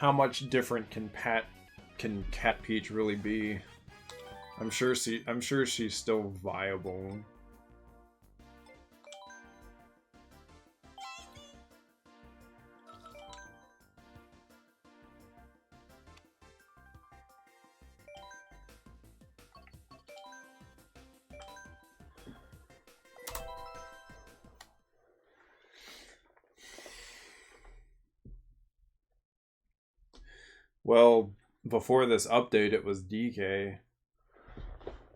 how much different can Cat Peach really be? I'm sure she's still viable. Well, before this update, it was DK.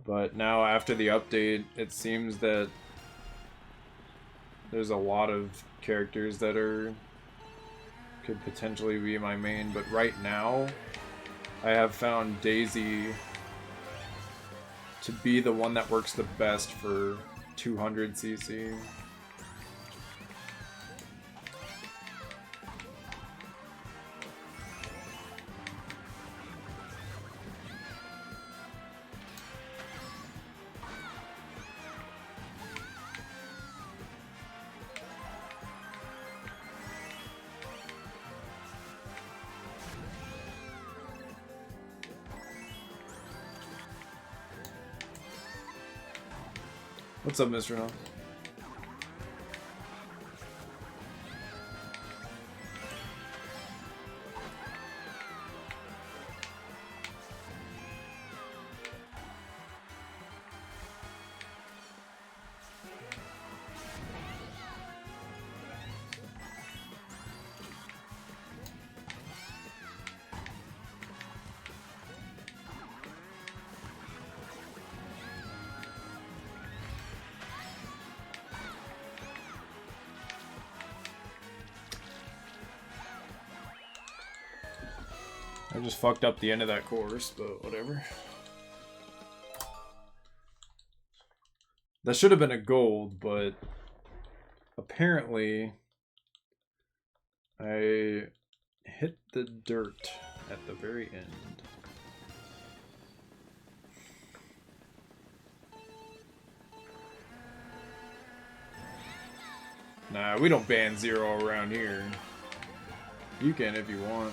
But now, after the update, it seems that there's a lot of characters that could potentially be my main. But right now, I have found Daisy to be the one that works the best for 200cc. What's up, Mr. No? I just fucked up the end of that course, but whatever. That should have been a gold, but apparently I hit the dirt at the very end. Nah, we don't ban zero around here. You can if you want.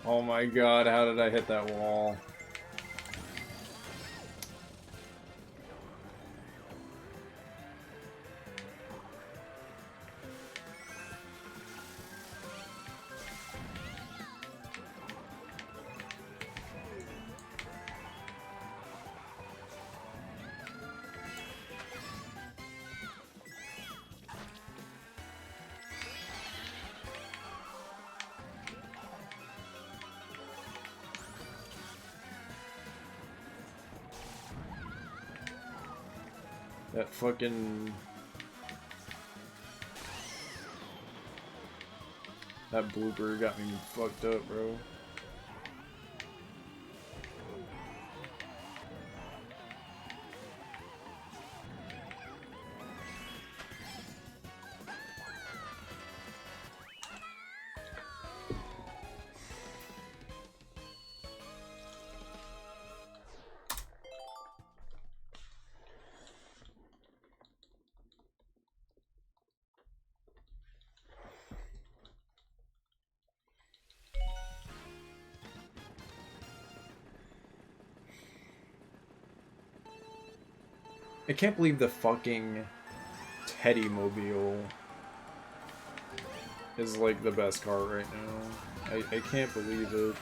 Oh my god, how did I hit that wall? That fucking... That blooper got me fucked up, bro. I can't believe the fucking Teddy Mobile is like the best car right now. I can't believe it.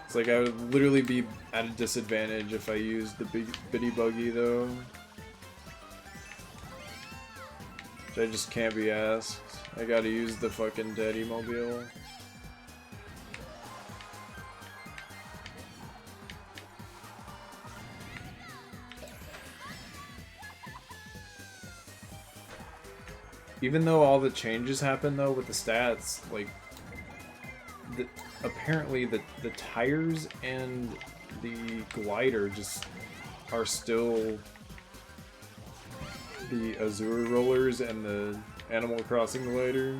It's like I would literally be at a disadvantage if I used the big bitty buggy though. Which I just can't be asked. I gotta use the fucking Teddy Mobile. even though all the changes happen though with the stats, like apparently the tires and the glider just are still the Azure rollers and the Animal Crossing glider.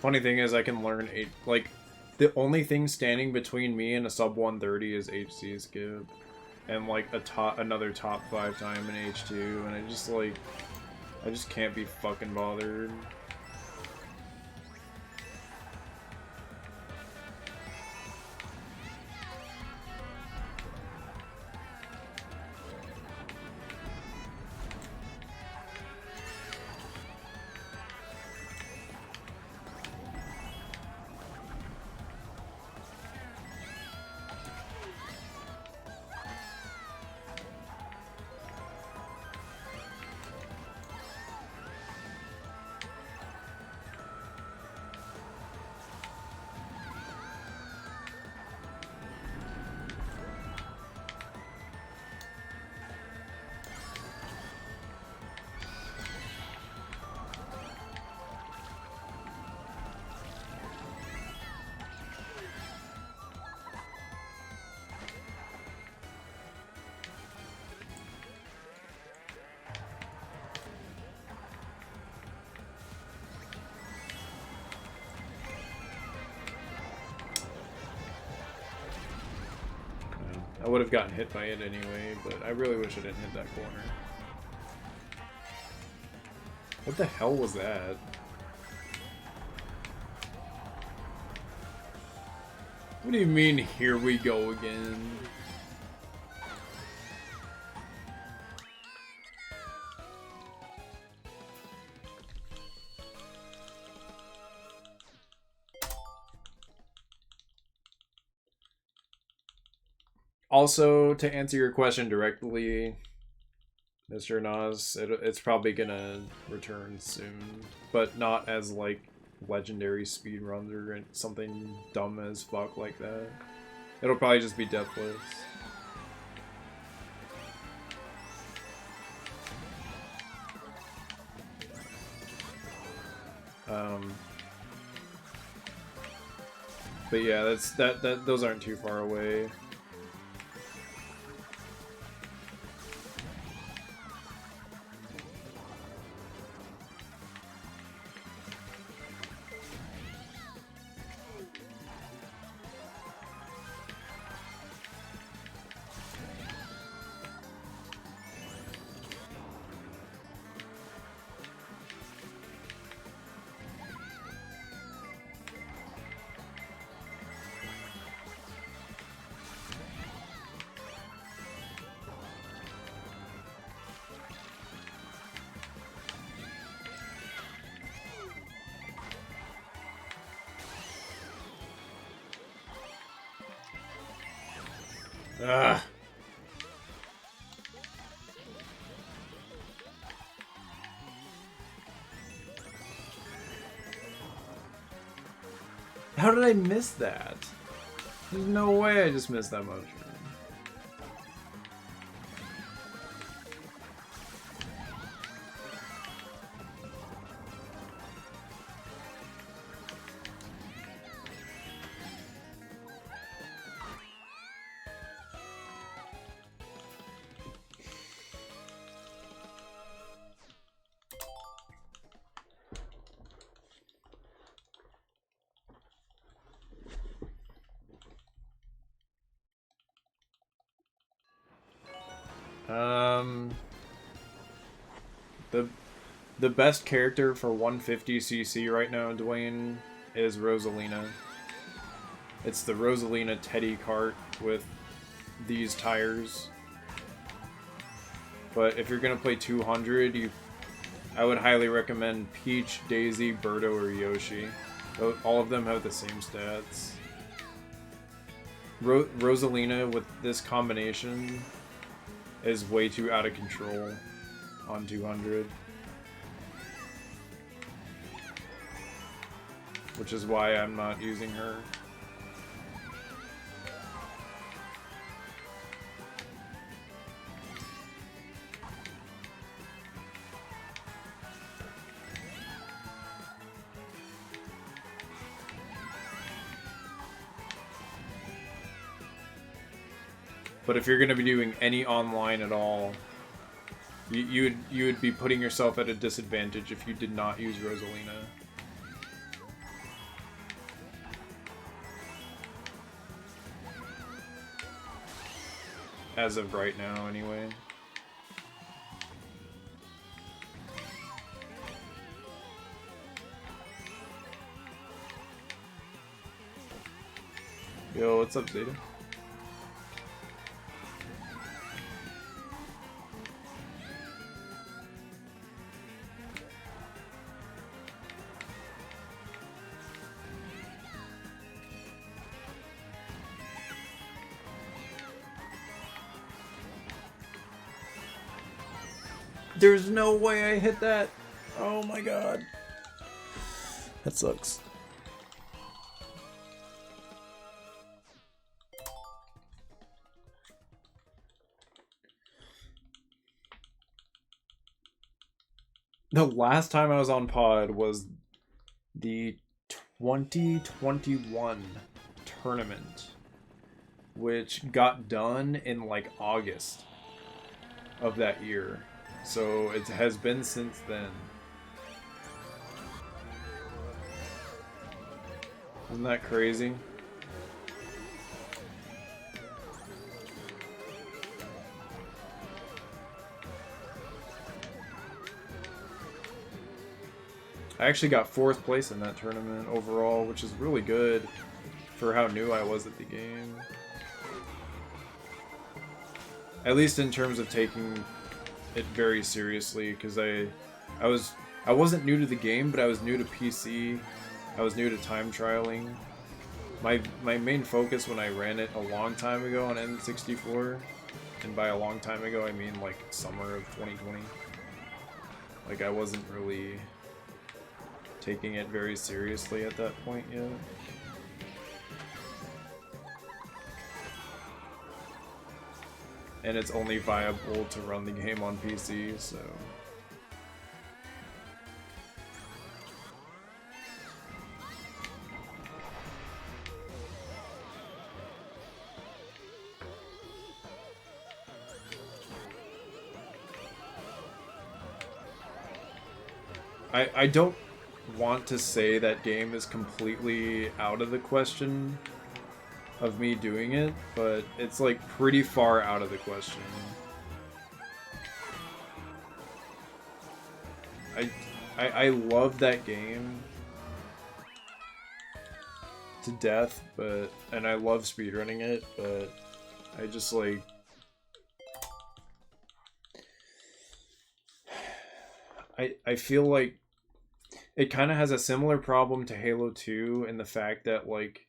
Funny thing is, I can learn like the only thing standing between me and a sub 130 is HC skip, and like another top 5 time in H2, and I just can't be fucking bothered. I would have gotten hit by it anyway, but I really wish I didn't hit that corner. What the hell was that? What do you mean, here we go again? Also, to answer your question directly, Mr. Nas, it's probably gonna return soon, but not as like legendary speedruns or something dumb as fuck like that. It'll probably just be Deathless. But yeah, those aren't too far away. Ugh. How did I miss that? There's no way I just missed that mushroom. The the best character for 150cc right now, Dwayne, is Rosalina. It's the Rosalina Teddy Kart with these tires. But if you're gonna play 200, I would highly recommend Peach, Daisy, Birdo, or Yoshi. All of them have the same stats. Rosalina with this combination is way too out of control on 200. Which is why I'm not using her. But if you're going to be doing any online at all, you would be putting yourself at a disadvantage if you did not use Rosalina. As of right now, anyway. Yo, what's up, Zeta? There's no way I hit that. Oh my god. That sucks. The last time I was on pod was the 2021 tournament, which got done in like August of that year. So it has been since then. Isn't that crazy? I actually got 4th place in that tournament overall, which is really good for how new I was at the game. At least in terms of taking it very seriously, because I wasn't new to the game, but I was new to PC. I was new to time trialing. My main focus when I ran it a long time ago on N64, and by a long time ago I mean like summer of 2020. Like I wasn't really taking it very seriously at that point yet. And it's only viable to run the game on PC, so... I don't want to say that game is completely out of the question of me doing it, but it's like pretty far out of the question. I love that game to death, and I love speedrunning it, but I just like I feel like it kind of has a similar problem to Halo 2 in the fact that like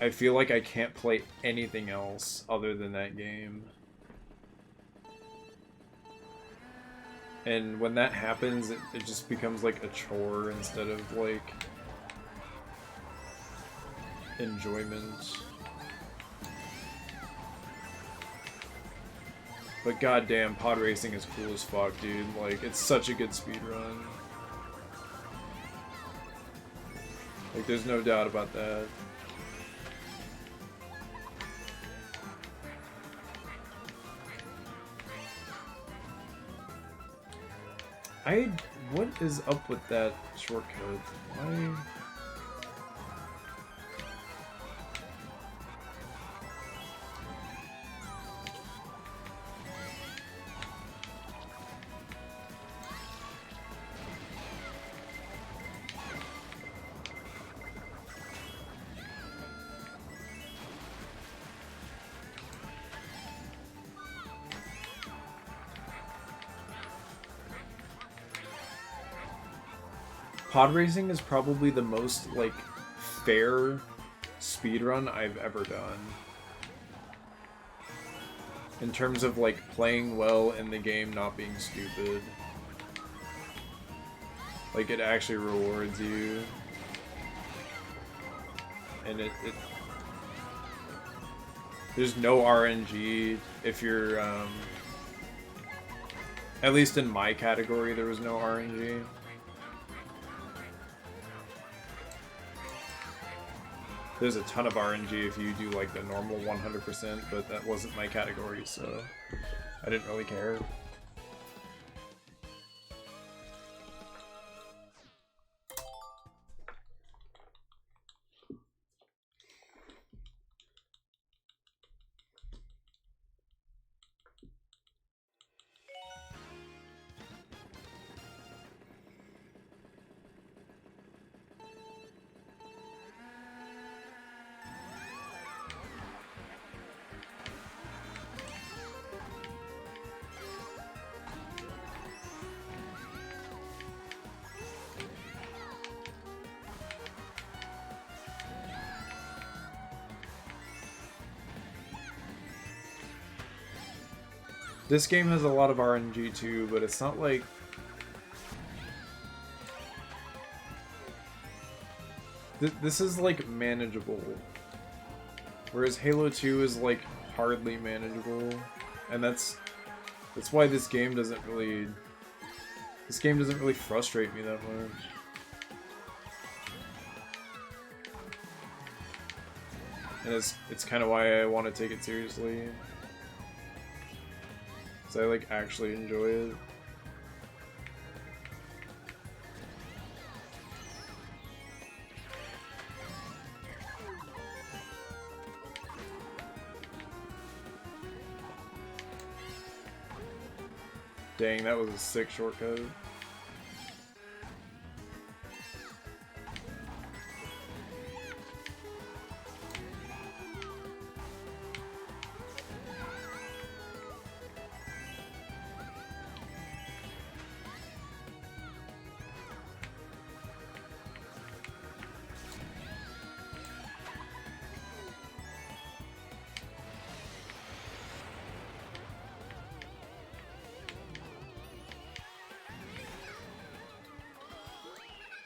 I feel like I can't play anything else other than that game. And when that happens, it just becomes like a chore instead of like enjoyment. But goddamn, pod racing is cool as fuck, dude. Like, it's such a good speedrun. Like, there's no doubt about that. What is up with that shortcut? Why? Pod racing is probably the most, like, fair speedrun I've ever done. In terms of, like, playing well in the game, not being stupid. Like, it actually rewards you. And there's no RNG if you're, at least in my category, there was no RNG. There's a ton of RNG if you do like the normal 100%, but that wasn't my category, so I didn't really care. This game has a lot of RNG too, but it's not like... This is like manageable. Whereas Halo 2 is like hardly manageable. And that's why this game doesn't really frustrate me that much. And it's kind of why I want to take it seriously. I like actually enjoy it. Dang, that was a sick shortcut.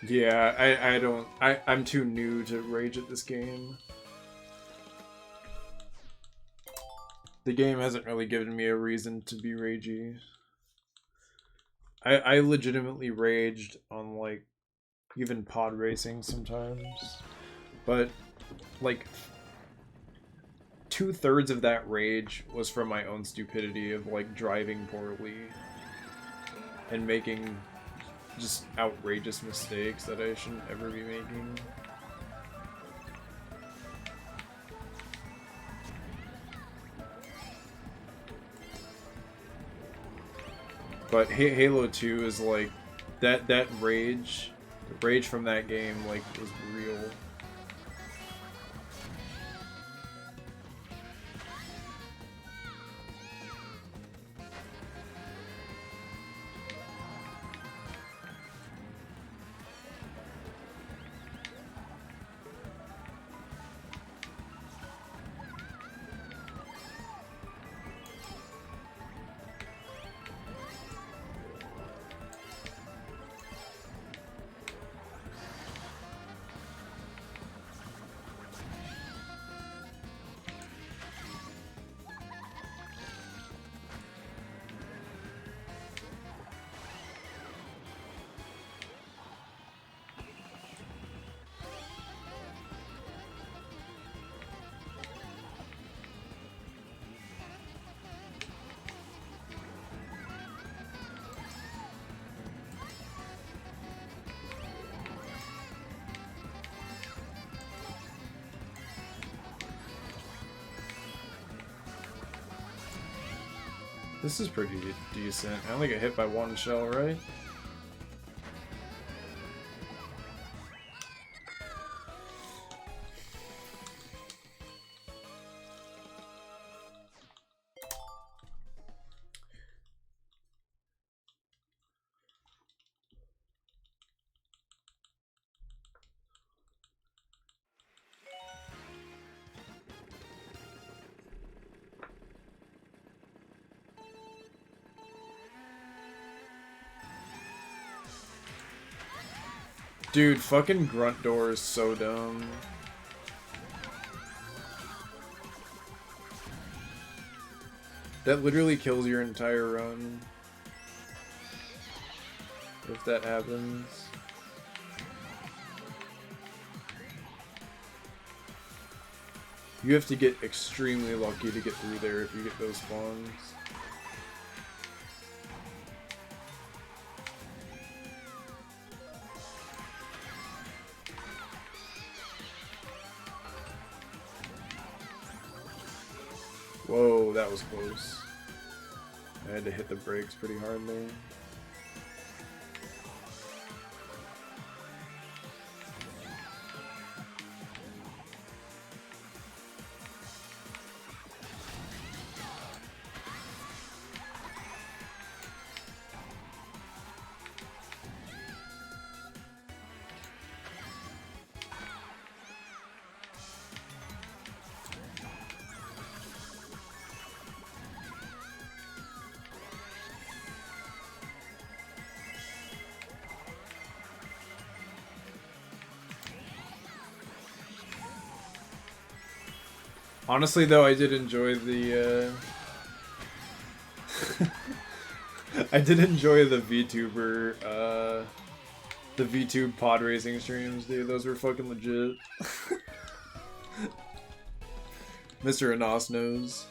Yeah, I'm too new to rage at this game. The game hasn't really given me a reason to be ragey. I legitimately raged on, like, even pod racing sometimes. But, like, 2/3 of that rage was from my own stupidity of, like, driving poorly. And making just outrageous mistakes that I shouldn't ever be making. But Halo 2 is like that rage, the rage from that game like was real. This is pretty decent. I only get hit by one shell, right? Dude, fucking grunt door is so dumb. That literally kills your entire run. If that happens. You have to get extremely lucky to get through there if you get those spawns. Whoa, that was close. I had to hit the brakes pretty hard there. Honestly, though, I did enjoy the, I did enjoy the VTuber, the VTube pod racing streams, dude. Those were fucking legit. Mr. Anos knows.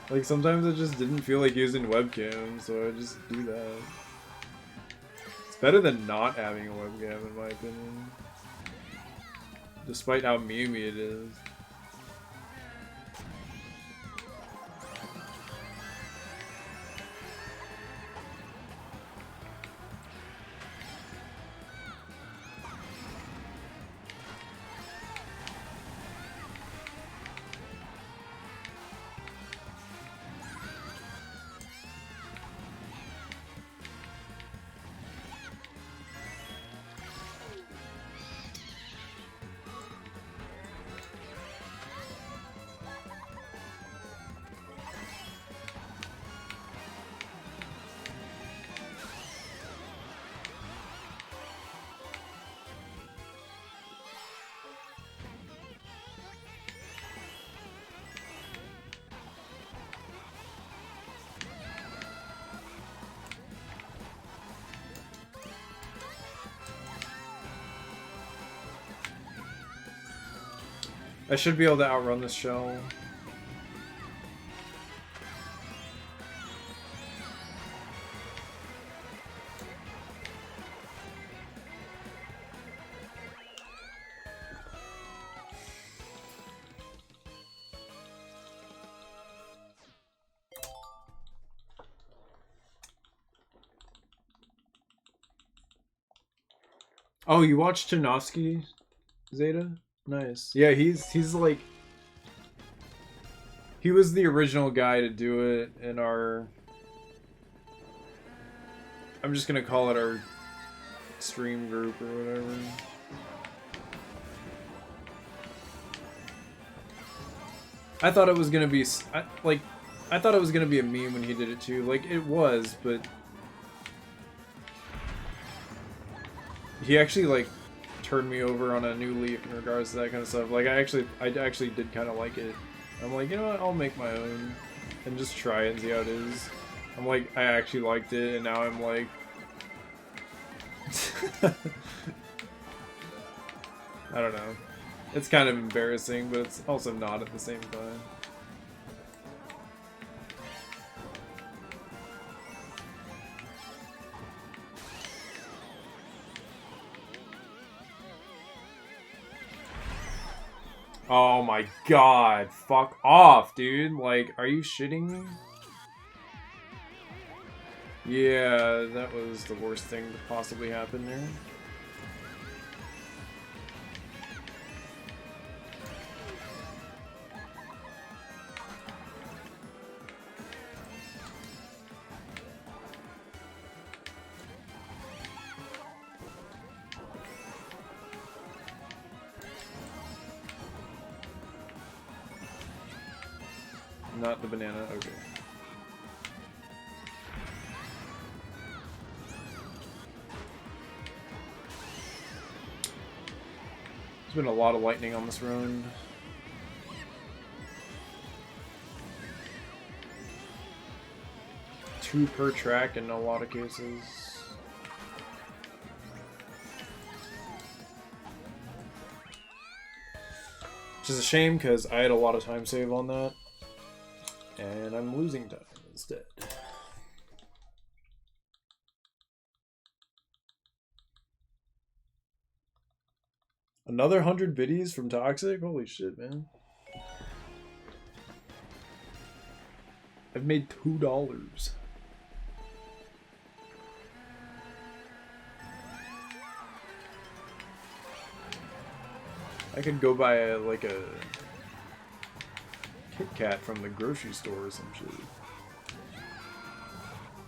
Like, sometimes I just didn't feel like using webcam, so I just do that. It's better than not having a webcam, in my opinion. Despite how memey it is. I should be able to outrun this shell. Oh, you watched Chinovsky, Zeta? Nice. Yeah, he's like, he was the original guy to do it in our, I'm just gonna call it our stream group or whatever. I thought it was gonna be, I thought it was gonna be a meme when he did it too. Like, it was, but he actually, like, turned me over on a new leaf in regards to that kind of stuff. Like, I actually did kind of like it. I'm like, you know what, I'll make my own and just try it and see how it is. I'm like, I actually liked it, and now I'm like, I don't know. It's kind of embarrassing, but it's also not at the same time. Oh my god, fuck off, dude. Like, are you shitting me? Yeah, that was the worst thing to possibly happen there. Not the banana, okay. There's been a lot of lightning on this run. Two per track in a lot of cases. Which is a shame because I had a lot of time save on that. And I'm losing time instead. Another 100 biddies from Toxic? Holy shit, man. I've made $2. I could go buy a Kit Kat from the grocery store or some shit.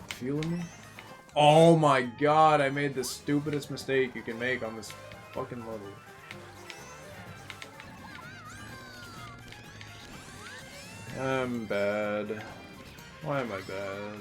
Feeling me? Oh my god, I made the stupidest mistake you can make on this fucking level. I'm bad. Why am I bad?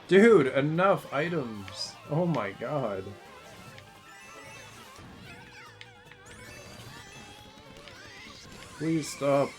Dude, enough items. Oh my god. Please stop.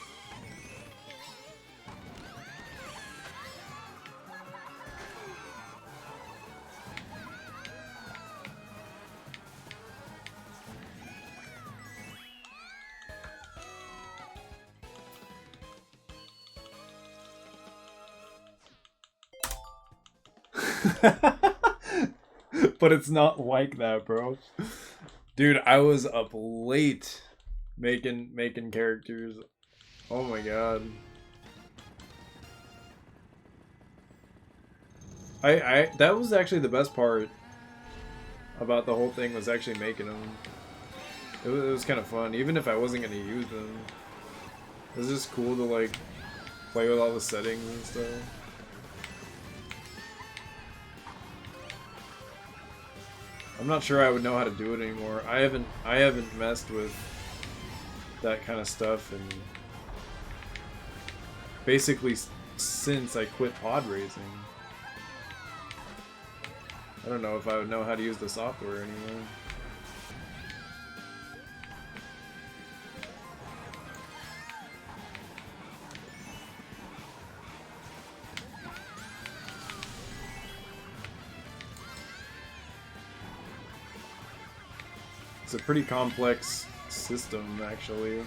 But it's not like that, bro. Dude, I was up late making characters. Oh my god. I that was actually the best part about the whole thing, was actually making them. It was kind of fun, even if I wasn't gonna use them. It was just cool to like play with all the settings and stuff. I'm not sure I would know how to do it anymore. I haven't messed with that kind of stuff and basically since I quit pod racing. I don't know if I would know how to use the software anymore. It's a pretty complex system, actually.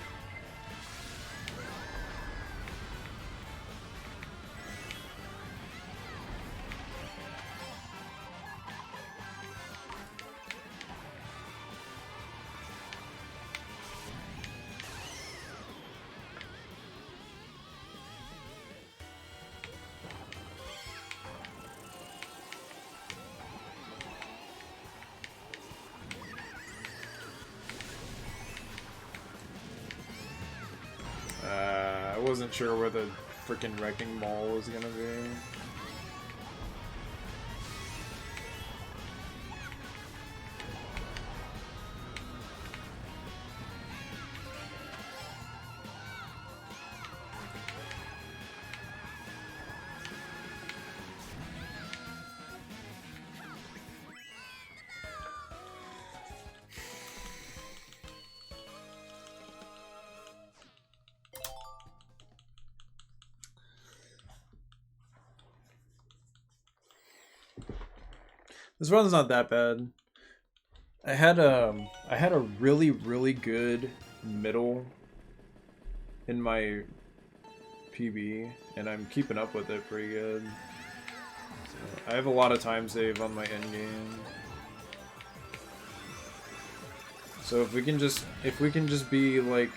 I wasn't sure where the freaking wrecking ball was gonna be. This run's not that bad. I had a really good middle in my PB, and I'm keeping up with it pretty good. So I have a lot of time save on my end game. So if we can just be like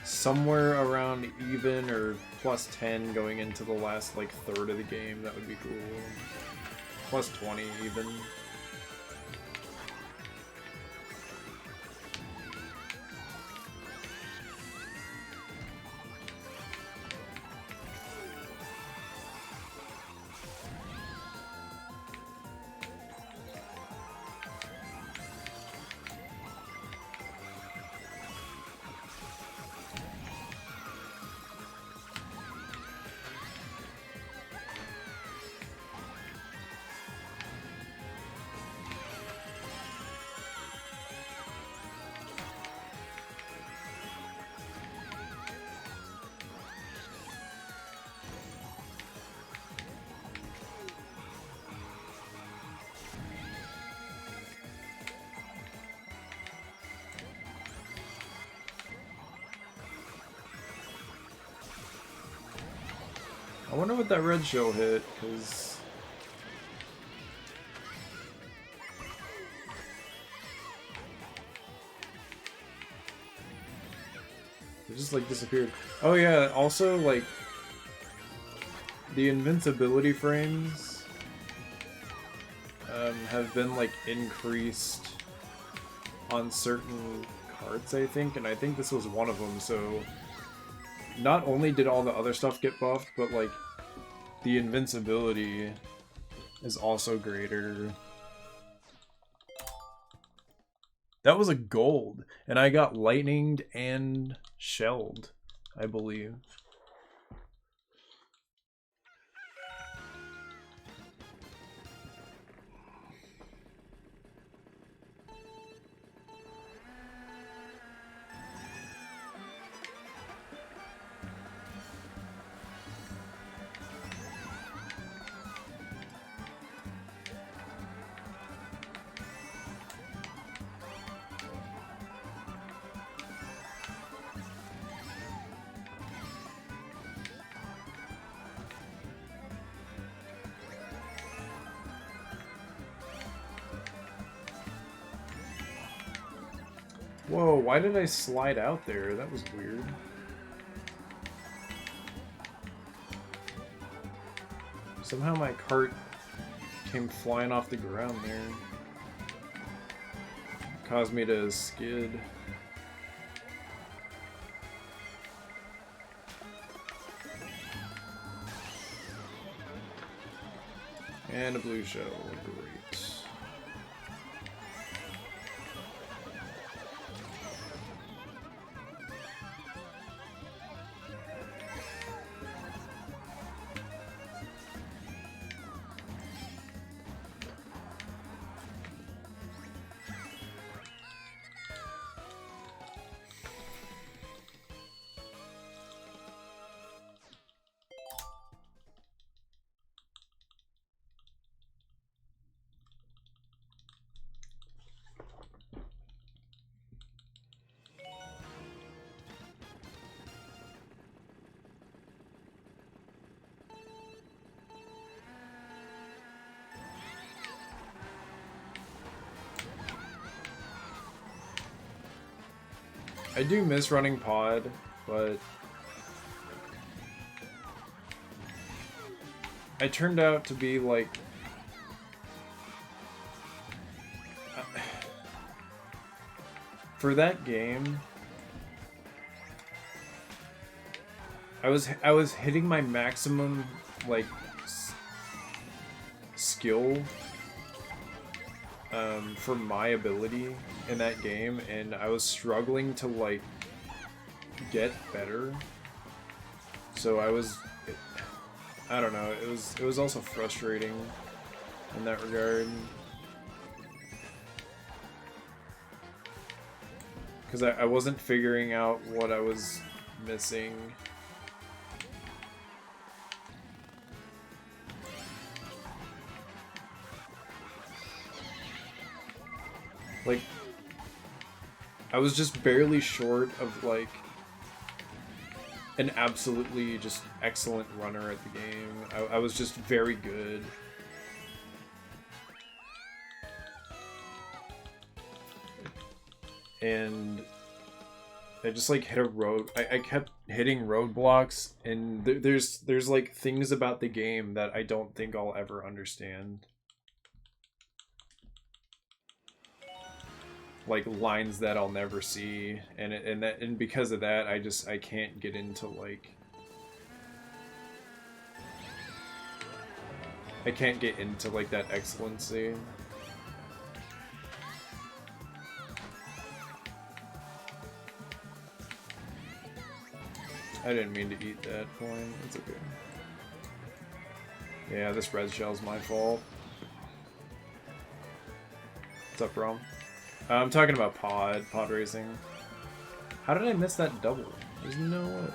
somewhere around even or plus 10 going into the last like third of the game, that would be cool. Plus 20 even. I wonder what that red shell hit, because it just like disappeared. Oh yeah, also like the invincibility frames have been like increased on certain carts, I think, and I think this was one of them, so not only did all the other stuff get buffed, but like the invincibility is also greater. That was a gold, and I got lightninged and shelled, I believe. Whoa, why did I slide out there? That was weird. Somehow my cart came flying off the ground there. Caused me to skid. And a blue shell, great. I do miss running pod, but I turned out to be like for that game I was hitting my maximum like skill for my ability in that game, and I was struggling to like get better. So I don't know, it was also frustrating in that regard. Because I wasn't figuring out what I was missing. Like, I was just barely short of, like, an absolutely just excellent runner at the game. I was just very good. And I just like hit a road. I kept hitting roadblocks, and there's like things about the game that I don't think I'll ever understand. Like lines that I'll never see, and because of that, I can't get into like that excellency. I didn't mean to eat that coin. It's okay. Yeah, this red shell's my fault. What's up, Rom? I'm talking about pod racing. How did I miss that double? There's no way.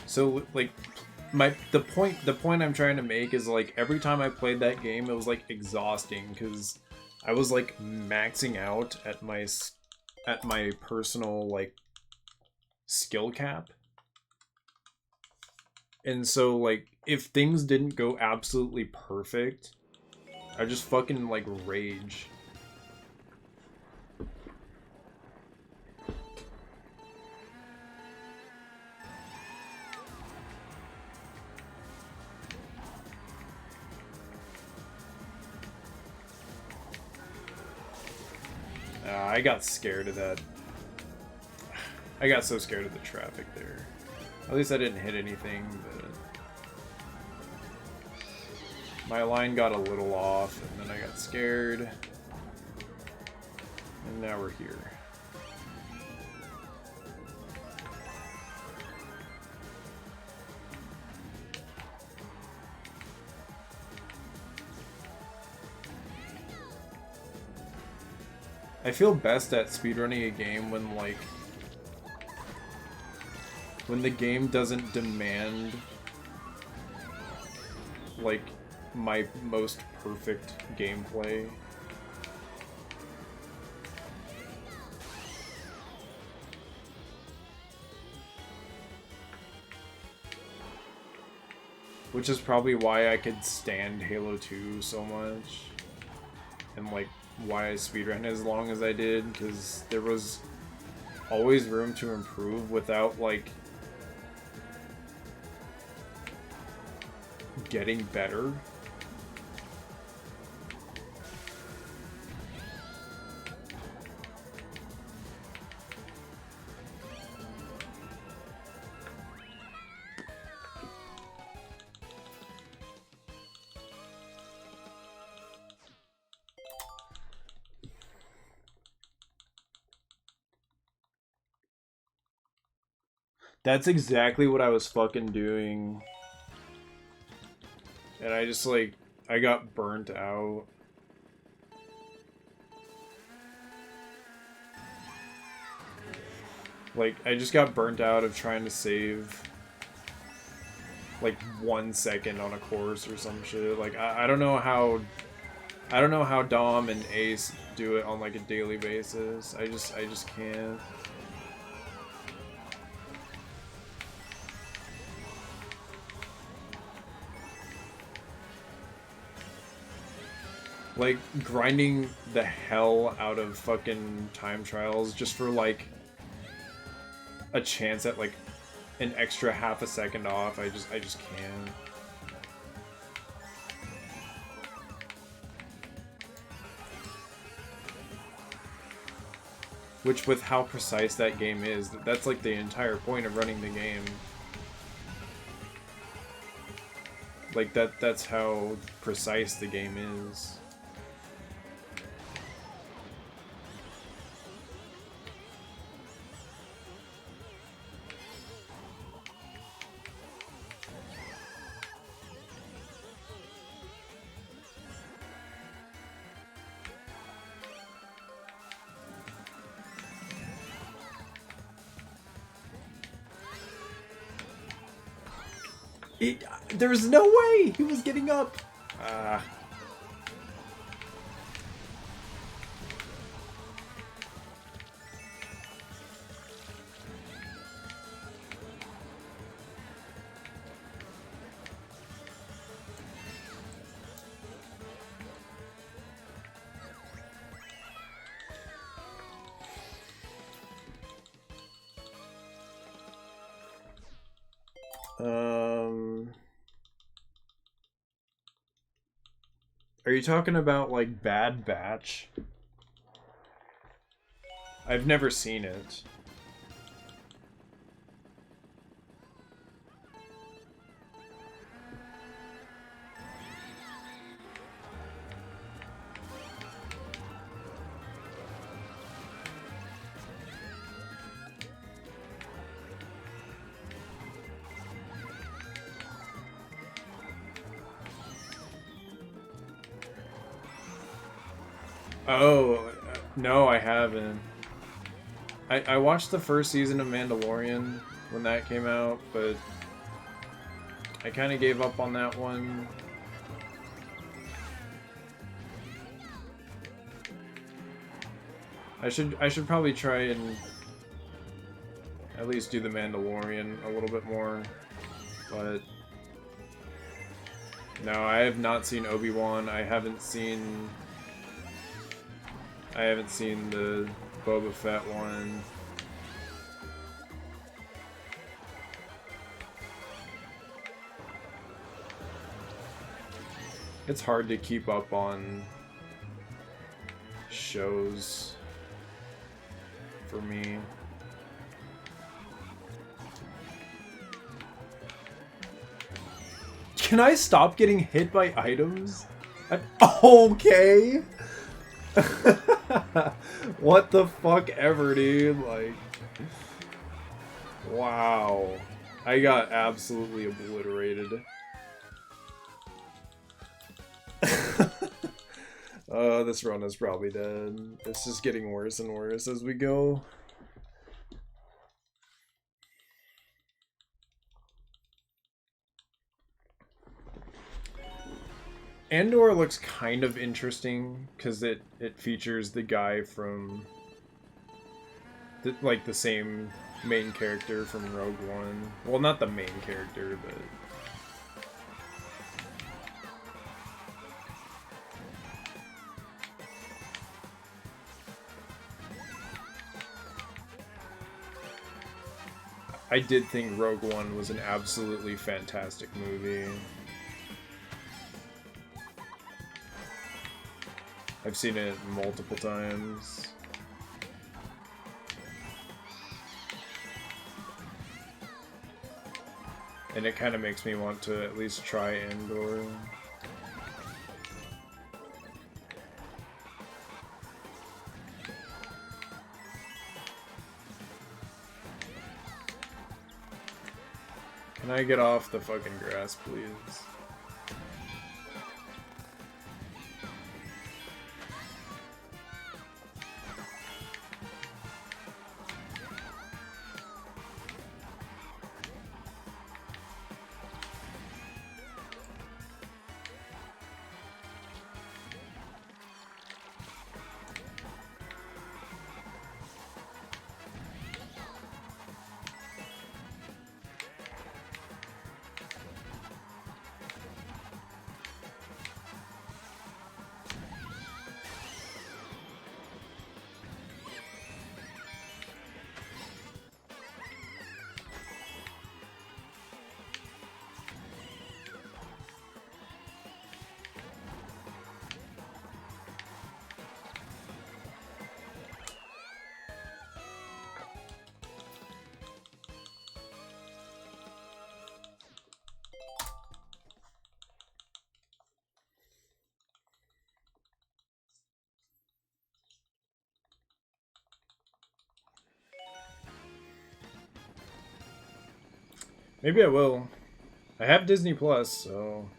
So like the point I'm trying to make is like every time I played that game it was like exhausting because I was like maxing out at my personal like skill cap. And so like if things didn't go absolutely perfect, I just fucking like rage. I got scared of that. I got so scared of the traffic there. At least I didn't hit anything, but my line got a little off, and then I got scared. And now we're here. I feel best at speedrunning a game when, like, when the game doesn't demand, like, my most perfect gameplay. Which is probably why I could stand Halo 2 so much. And, like, why I speedrun as long as I did, because there was always room to improve without, like, getting better. That's exactly what I was fucking doing. And I just, like, I got burnt out. Like, I just got burnt out of trying to save, like, 1 second on a course or some shit. Like, I don't know how... I don't know how Dom and Ace do it on, like, a daily basis. I just can't. Like, grinding the hell out of fucking time trials just for, like, a chance at like an extra half a second off. I just can't. Which, with how precise that game is, that's like the entire point of running the game. Like, that's how precise the game is. There's no way he was getting up. Are you talking about, like, Bad Batch? I've never seen it. Oh, no, I haven't. I watched the first season of Mandalorian when that came out, but I kind of gave up on that one. I should probably try and at least do the Mandalorian a little bit more, but no, I have not seen Obi-Wan. I haven't seen the Boba Fett one. It's hard to keep up on shows for me. Can I stop getting hit by items? Okay. What the fuck ever, dude? Like, wow. I got absolutely obliterated. This run is probably dead. It's just getting worse and worse as we go. Andor looks kind of interesting because it features the guy from like the same main character from Rogue One. Well, not the main character, but I did think Rogue One was an absolutely fantastic movie. I've seen it multiple times. And it kind of makes me want to at least try Andor. Can I get off the fucking grass, please? Maybe I will. I have Disney Plus, so...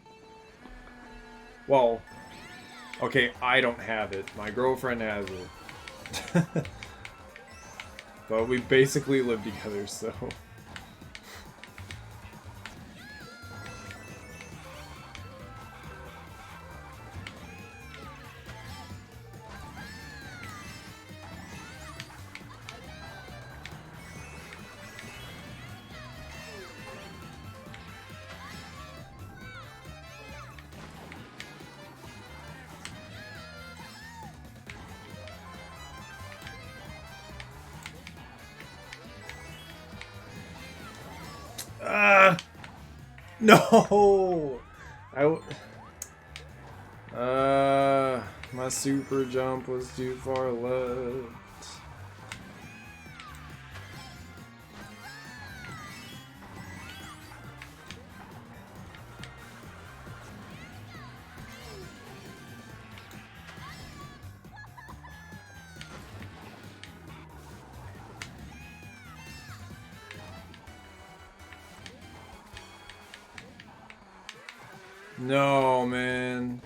Well, okay, I don't have it. My girlfriend has it. But we basically live together, so... No! My super jump was too far left. No, man.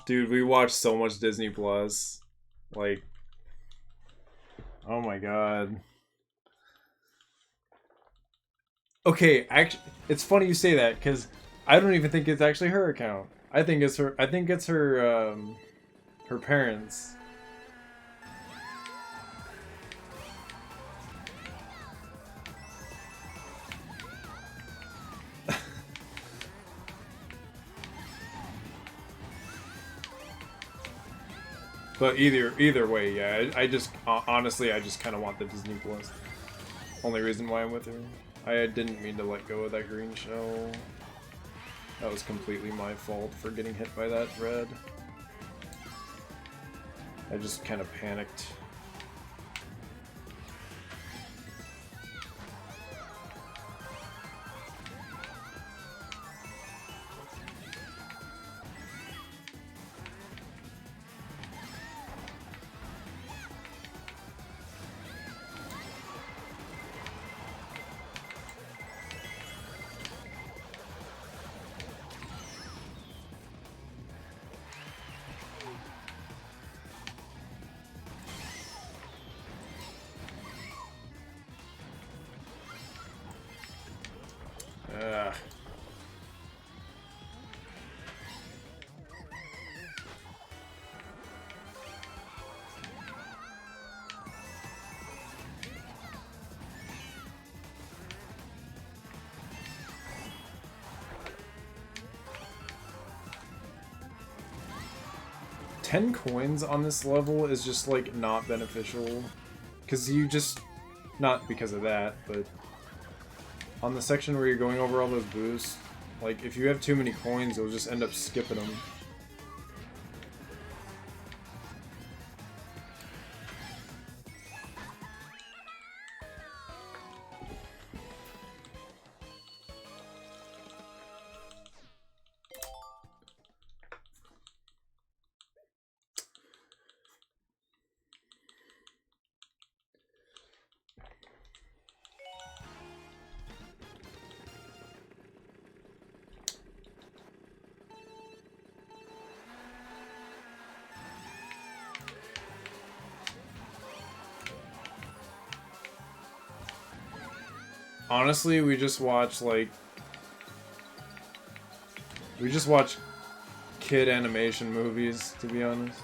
Dude, we watch so much Disney Plus. Like, oh my god. Okay, actually, it's funny you say that because I don't even think it's actually her account. I think it's her. I think it's her. Her parents. But either way, yeah. I just honestly, I just kind of want the Disney Plus. Only reason why I'm with her. I didn't mean to let go of that green shell. That was completely my fault for getting hit by that red. I just kind of panicked. Ugh. $10 on this level is just like not beneficial, because you just, not because of that, but on the section where you're going over all those boosts, like if you have too many coins, you'll just end up skipping them. Honestly, we just watch kid animation movies, to be honest.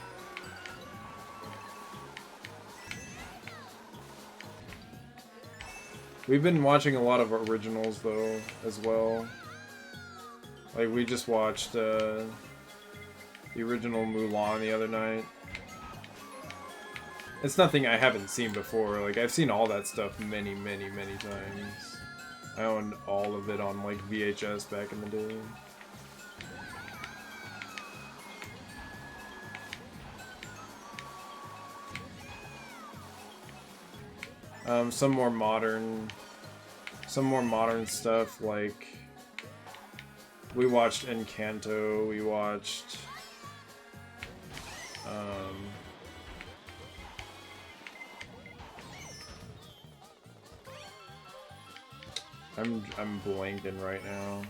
We've been watching a lot of originals, though, as well. Like, we just watched, the original Mulan the other night. It's nothing I haven't seen before. Like, I've seen all that stuff many, many, many times. I owned all of it on, like, VHS back in the day. Some more modern stuff, like we watched Encanto, we watched I'm blanking right now.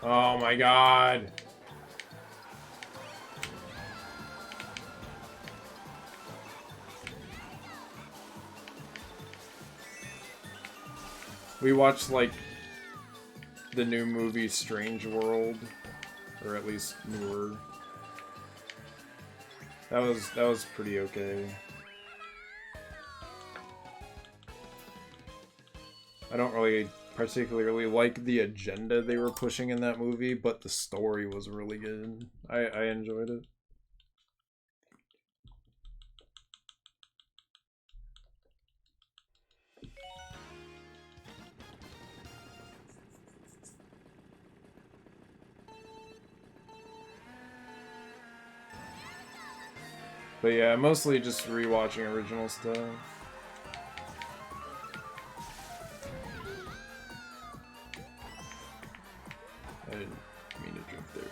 Oh my god. We watched, like, the new movie Strange World, or at least newer. That was pretty okay. I don't really particularly like the agenda they were pushing in that movie, but the story was really good. I enjoyed it. But yeah, mostly just rewatching original stuff. I didn't mean to jump there.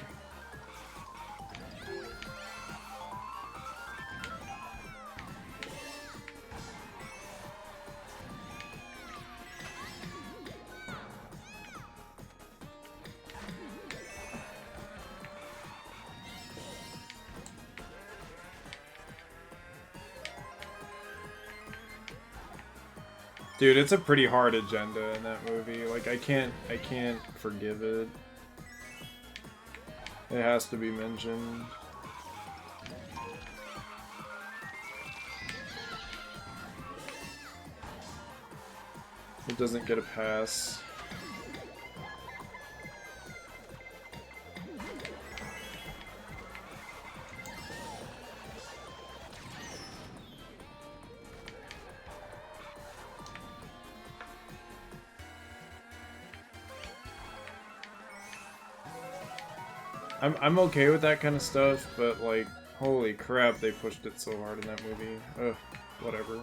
Dude, it's a pretty hard agenda in that movie. Like, I can't forgive it. It has to be mentioned. It doesn't get a pass. I'm okay with that kind of stuff, but like, holy crap, they pushed it so hard in that movie. Ugh, whatever.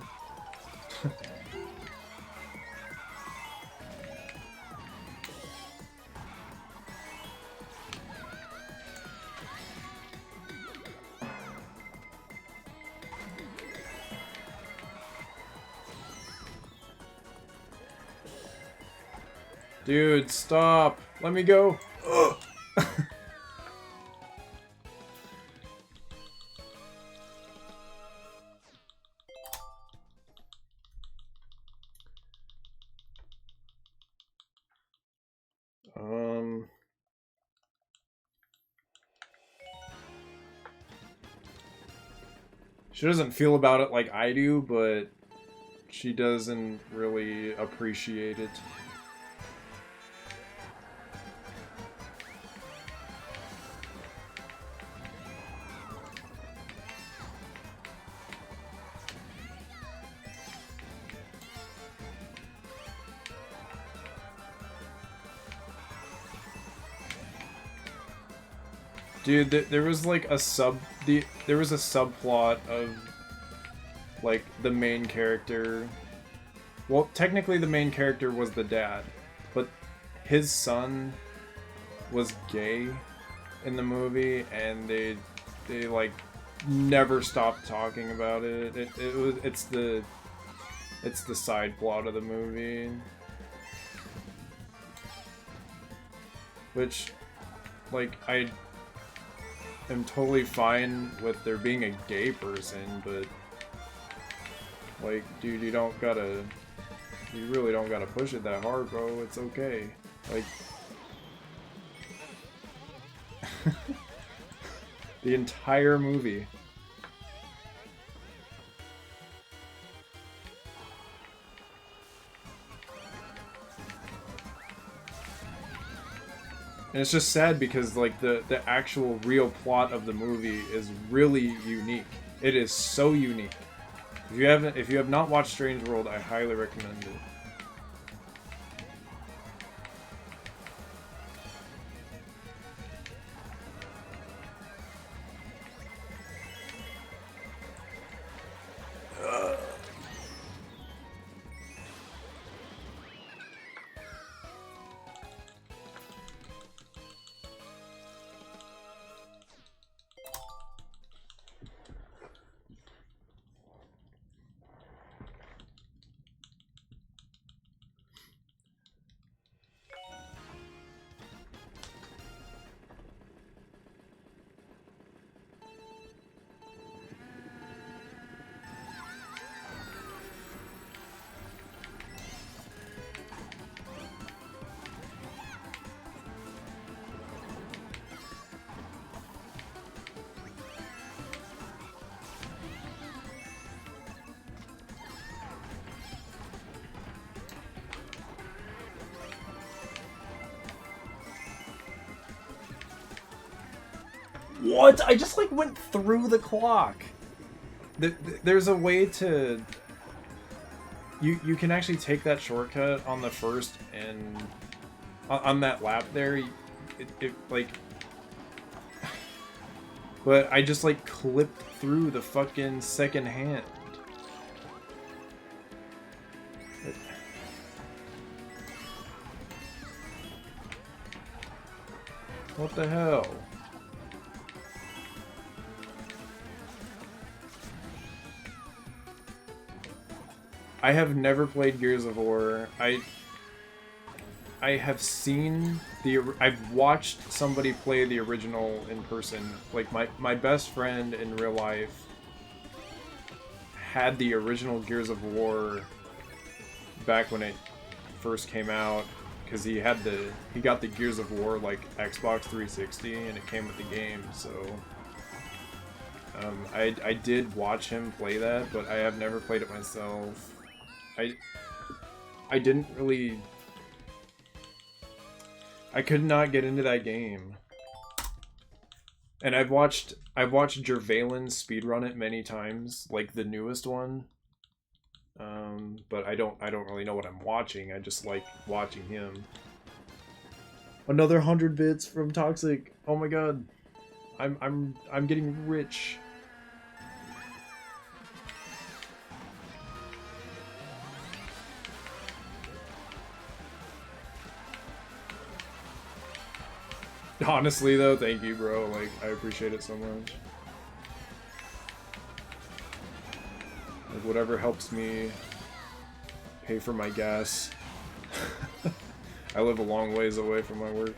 Dude, stop! Let me go! Ugh. She doesn't feel about it like I do, but she doesn't really appreciate it. Dude, there was like a there was a subplot of like the main character. Well, technically the main character was the dad, but his son was gay in the movie, and they like never stopped talking about it. It's the side plot of the movie, which, like, I am totally fine with there being a gay person, but like, dude, you really don't gotta push it that hard, bro. It's okay. Like, the entire movie. And it's just sad because like the actual real plot of the movie is really unique. It is so unique. If you have not watched Strange World, I highly recommend it. What? I just like went through the clock. There's a way to... You can actually take that shortcut on the first and... On that lap there, it like... But I just like clipped through the fucking second hand. What the hell? I have never played Gears of War. I have seen I've watched somebody play the original in person. Like my best friend in real life had the original Gears of War back when it first came out, because he got the Gears of War like Xbox 360 and it came with the game. So I did watch him play that, but I have never played it myself. I didn't really... I could not get into that game. And I've watched Jervalen speedrun it many times, like the newest one. But I don't really know what I'm watching. I just like watching him. Another 100 bits from Toxic. Oh my god. I'm getting rich. Honestly though, thank you, bro. Like, I appreciate it so much. Like, whatever helps me pay for my gas. I live a long ways away from my work.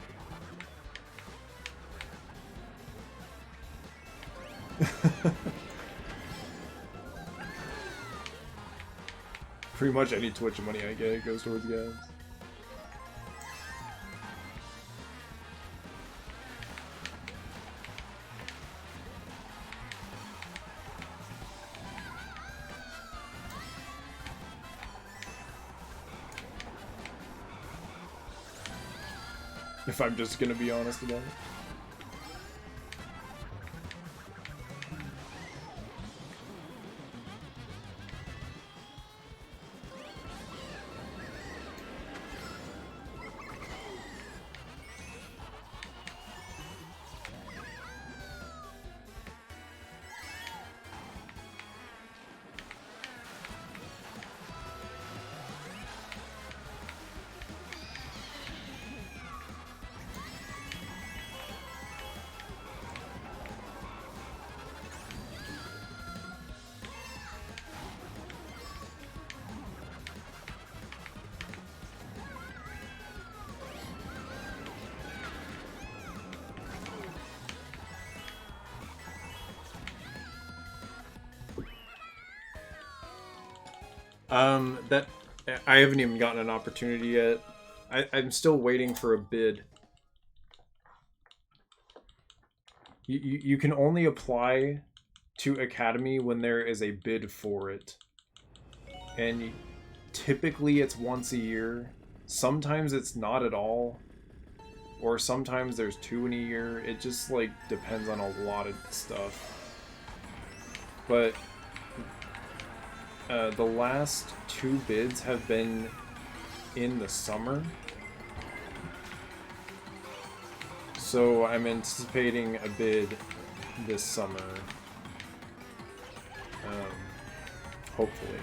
Pretty much any Twitch money I get goes towards gas. If I'm just gonna be honest about it. That I haven't even gotten an opportunity yet. I'm still waiting for a bid. You can only apply to Academy when there is a bid for it. And typically it's once a year. Sometimes it's not at all. or sometimes there's 2 in a year. It just like depends on a lot of stuff. But the last 2 bids have been in the summer. So I'm anticipating a bid this summer. Hopefully.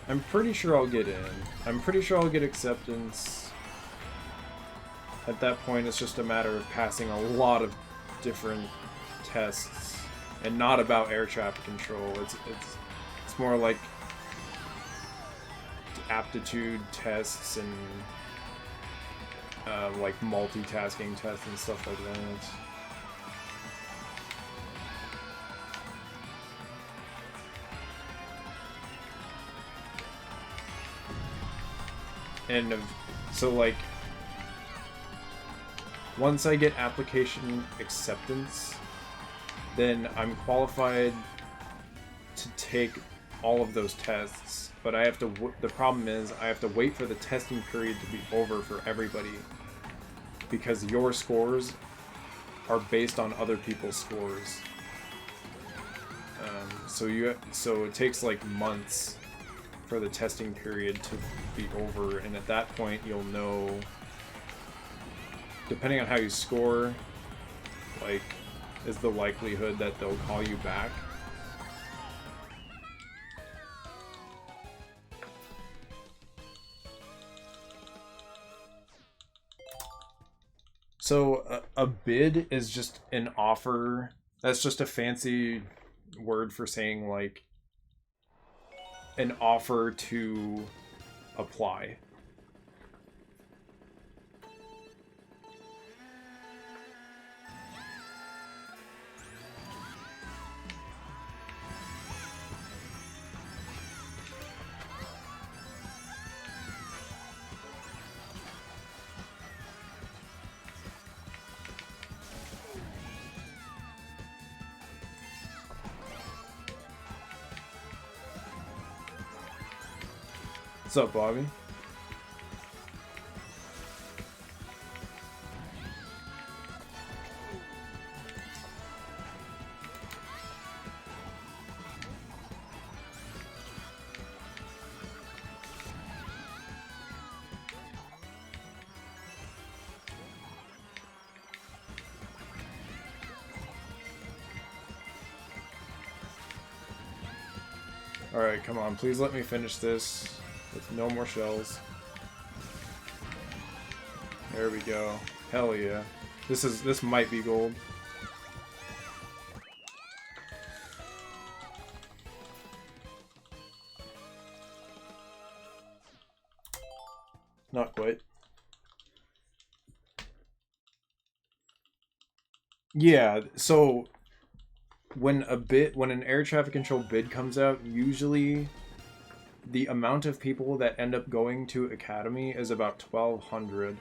I'm pretty sure I'll get in. I'm pretty sure I'll get acceptance. At that point, it's just a matter of passing a lot of different tests, and not about air traffic control. It's more like aptitude tests and like multitasking tests and stuff like that. And so like once I get application acceptance, then I'm qualified to take all of those tests. But I have to. The problem is I have to wait for the testing period to be over for everybody, because your scores are based on other people's scores. So it takes like months for the testing period to be over, and at that point you'll know, depending on how you score, like, is the likelihood that they'll call you back. So a bid is just an offer. That's just a fancy word for saying like an offer to apply. What's up, Bobby? Alright, come on, please let me finish this with no more shells. There we go. Hell yeah. This might be gold. Not quite. Yeah, so when an air traffic control bid comes out, usually the amount of people that end up going to Academy is about 1,200.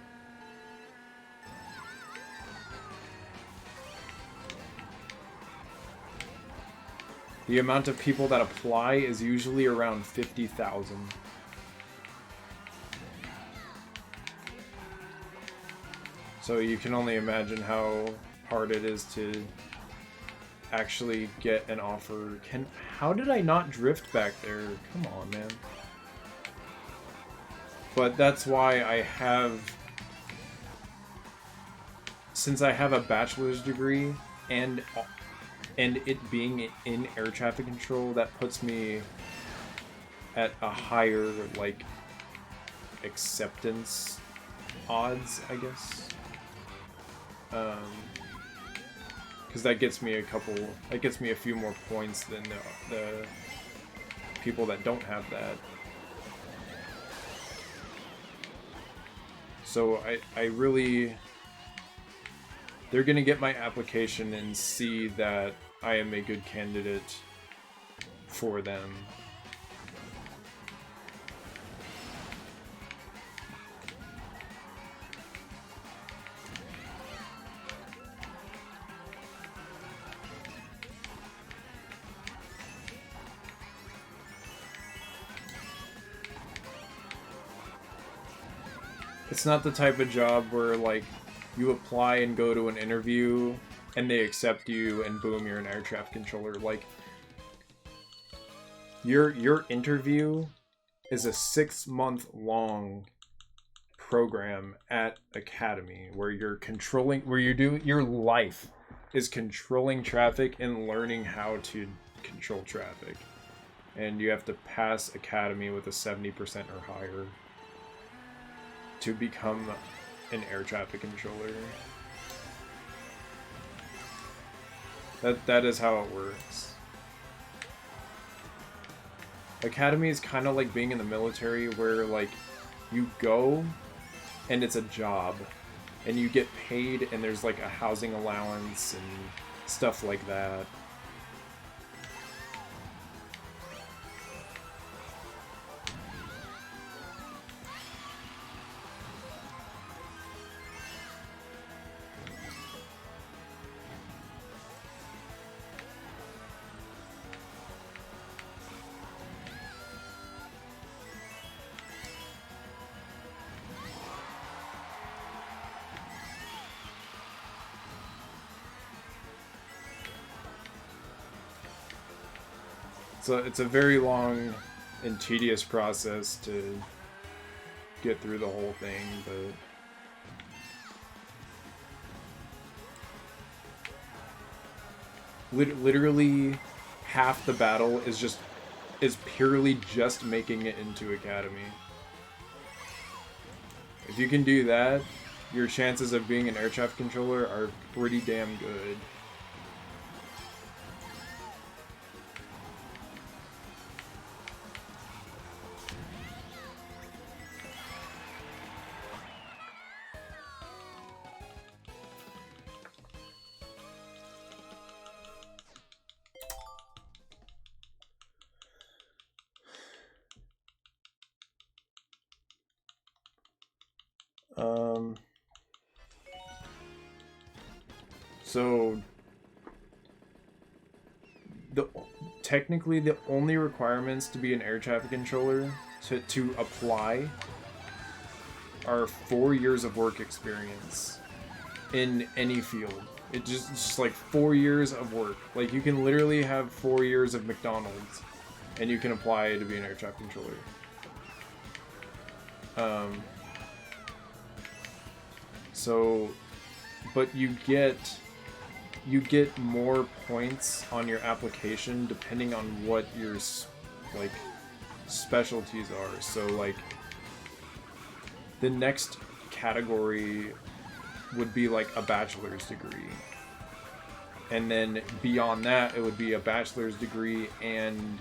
The amount of people that apply is usually around 50,000. So you can only imagine how hard it is to actually get an offer. How did I not drift back there? Come on, man. But that's why I have, since I have a bachelor's degree and it being in air traffic control, that puts me at a higher like acceptance odds, I guess. Because that gets me a few more points than the people that don't have that. So I really, they're gonna get my application and see that I am a good candidate for them. It's not the type of job where like you apply and go to an interview and they accept you and boom, you're an air traffic controller. Like your interview is a 6-month long program at Academy where you're controlling, where you're doing, your life is controlling traffic and learning how to control traffic. And you have to pass Academy with a 70% or higher to become an air traffic controller. That is how it works. Academy is kind of like being in the military, where like you go and it's a job and you get paid and there's like a housing allowance and stuff like that. So it's a very long and tedious process to get through the whole thing, but literally half the battle is purely just making it into Academy. If you can do that, your chances of being an air traffic controller are pretty damn good. So technically the only requirements to be an air traffic controller to apply are 4 years of work experience in any field. It's just like 4 years of work. Like you can literally have 4 years of McDonald's and you can apply to be an air traffic controller. So, but you get more points on your application depending on what your like specialties are. So like the next category would be like a bachelor's degree, and then beyond that it would be a bachelor's degree and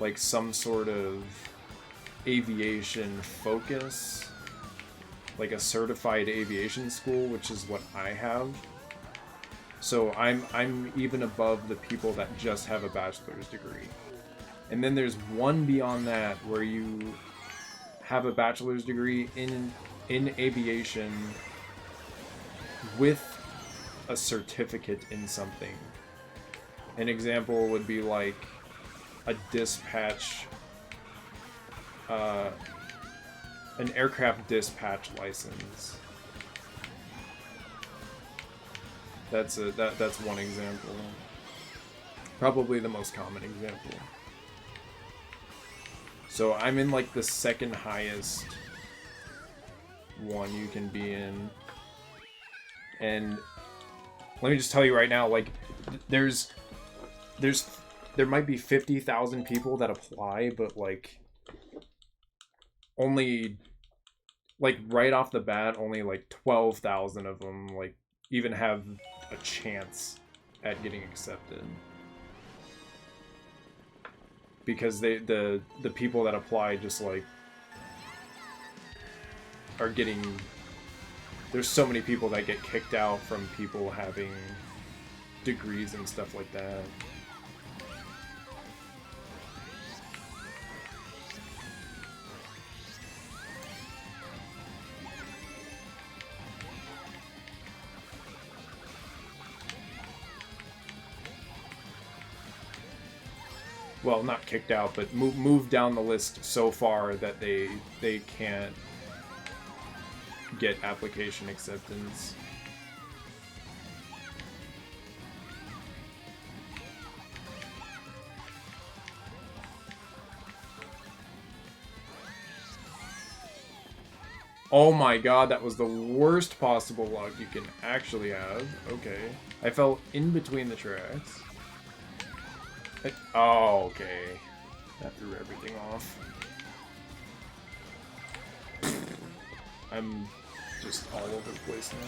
like some sort of aviation focus, like a certified aviation school, which is what I have. So I'm even above the people that just have a bachelor's degree. And then there's one beyond that where you have a bachelor's degree in aviation with a certificate in something. An example would be like a dispatch, an aircraft dispatch license. That's one example. Probably the most common example. So I'm in like the second highest one you can be in. And let me just tell you right now, like there might be 50,000 people that apply, but like only like right off the bat, only like 12,000 of them like even have a chance at getting accepted, because the people that apply just like are getting, there's so many people that get kicked out from people having degrees and stuff like that. Well, not kicked out, but moved down the list so far that they can't get application acceptance. Oh my god, that was the worst possible luck you can actually have. Okay. I fell in between the tracks. Oh, okay. That threw everything off. I'm just all over the place now.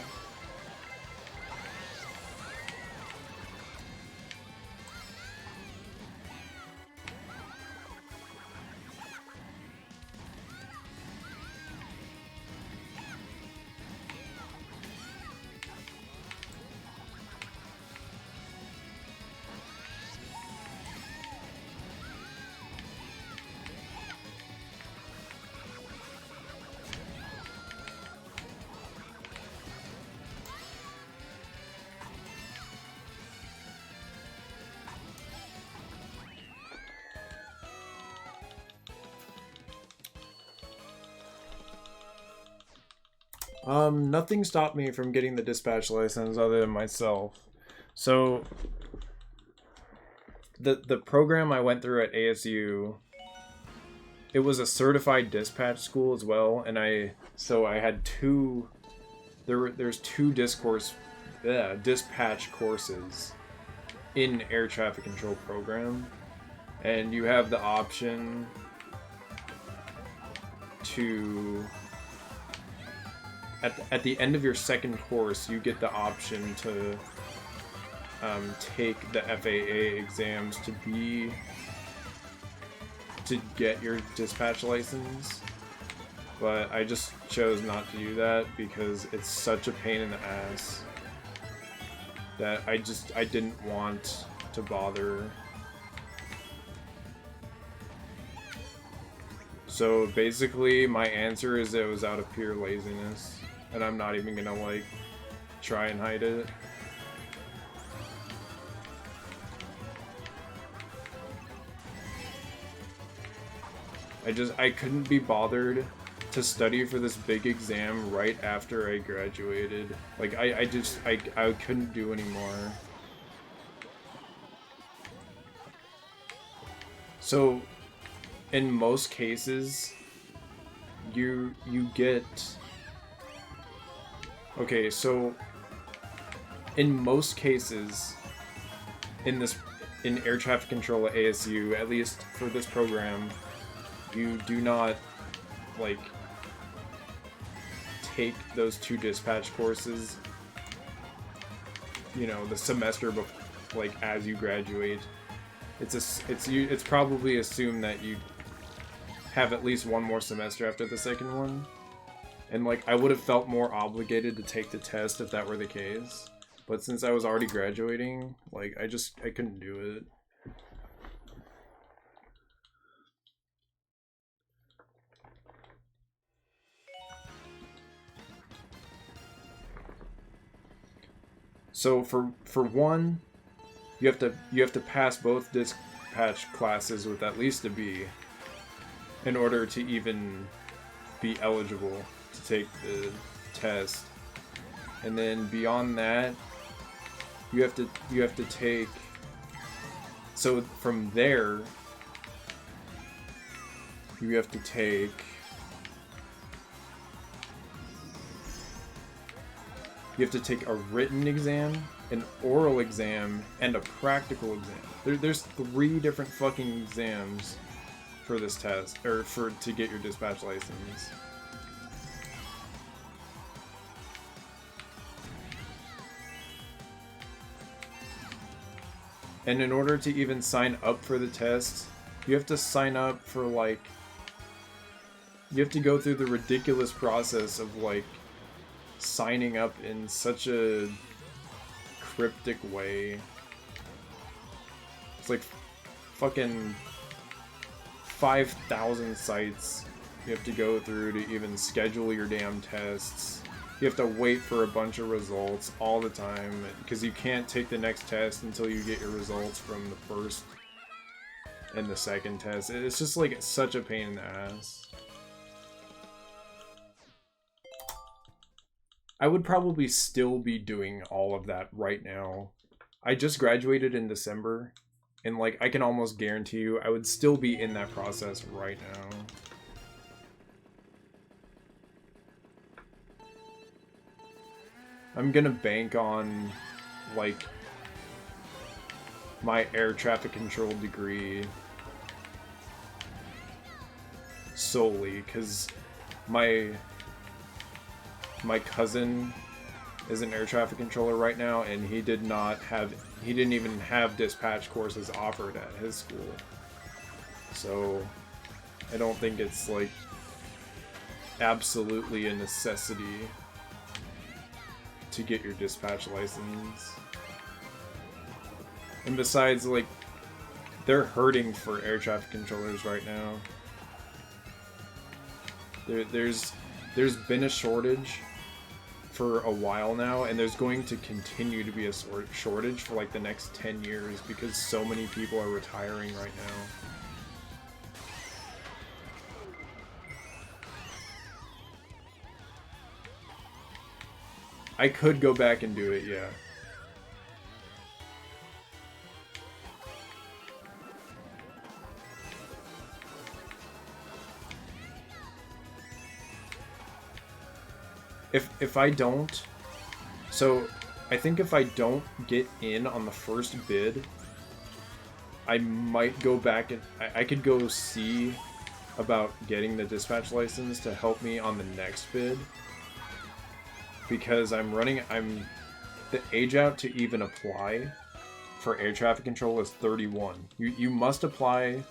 Nothing stopped me from getting the dispatch license other than myself. So, the program I went through at ASU, it was a certified dispatch school as well, and I had two, there's two dispatch courses in air traffic control program, and you have the option to... At the end of your second course, you get the option to take the FAA exams to get your dispatch license. But I just chose not to do that because it's such a pain in the ass that I didn't want to bother. So basically, my answer is it was out of pure laziness. And I'm not even gonna, like, try and hide it. I couldn't be bothered to study for this big exam right after I graduated. Like, I couldn't do anymore. So, in most cases, you get... Okay, so in most cases, in air traffic control at ASU, at least for this program, you do not, like, take those two dispatch courses, you know, the semester before, like, as you graduate. It's probably assumed that you have at least one more semester after the second one. And, like, I would have felt more obligated to take the test if that were the case. But since I was already graduating, like, I couldn't do it. So for one, you have to pass both dispatch classes with at least a B in order to even be eligible to take the test. And then beyond that, you have to take, so from there you have to take a written exam, an oral exam, and a practical exam. There's 3 different fucking exams for this test, or to get your dispatch license. And in order to even sign up for the test, you have to sign up for, like, you have to go through the ridiculous process of, like, signing up in such a cryptic way. It's like fucking 5,000 sites you have to go through to even schedule your damn tests. You have to wait for a bunch of results all the time because you can't take the next test until you get your results from the first and the second test. It's just, like, such a pain in the ass. I would probably still be doing all of that right now. I just graduated in December, and like I can almost guarantee you I would still be in that process right now. I'm gonna bank on like my air traffic control degree solely because my cousin is an air traffic controller right now, and he didn't even have dispatch courses offered at his school. So I don't think it's like absolutely a necessity to get your dispatch license. And besides, like, they're hurting for air traffic controllers right now. There's been a shortage for a while now, and there's going to continue to be a shortage for like the next 10 years because so many people are retiring right now. I could go back and do it, yeah. If I don't, so I think if I don't get in on the first bid, I might go back and I could go see about getting the dispatch license to help me on the next bid, because the age out to even apply for air traffic control is 31. You must apply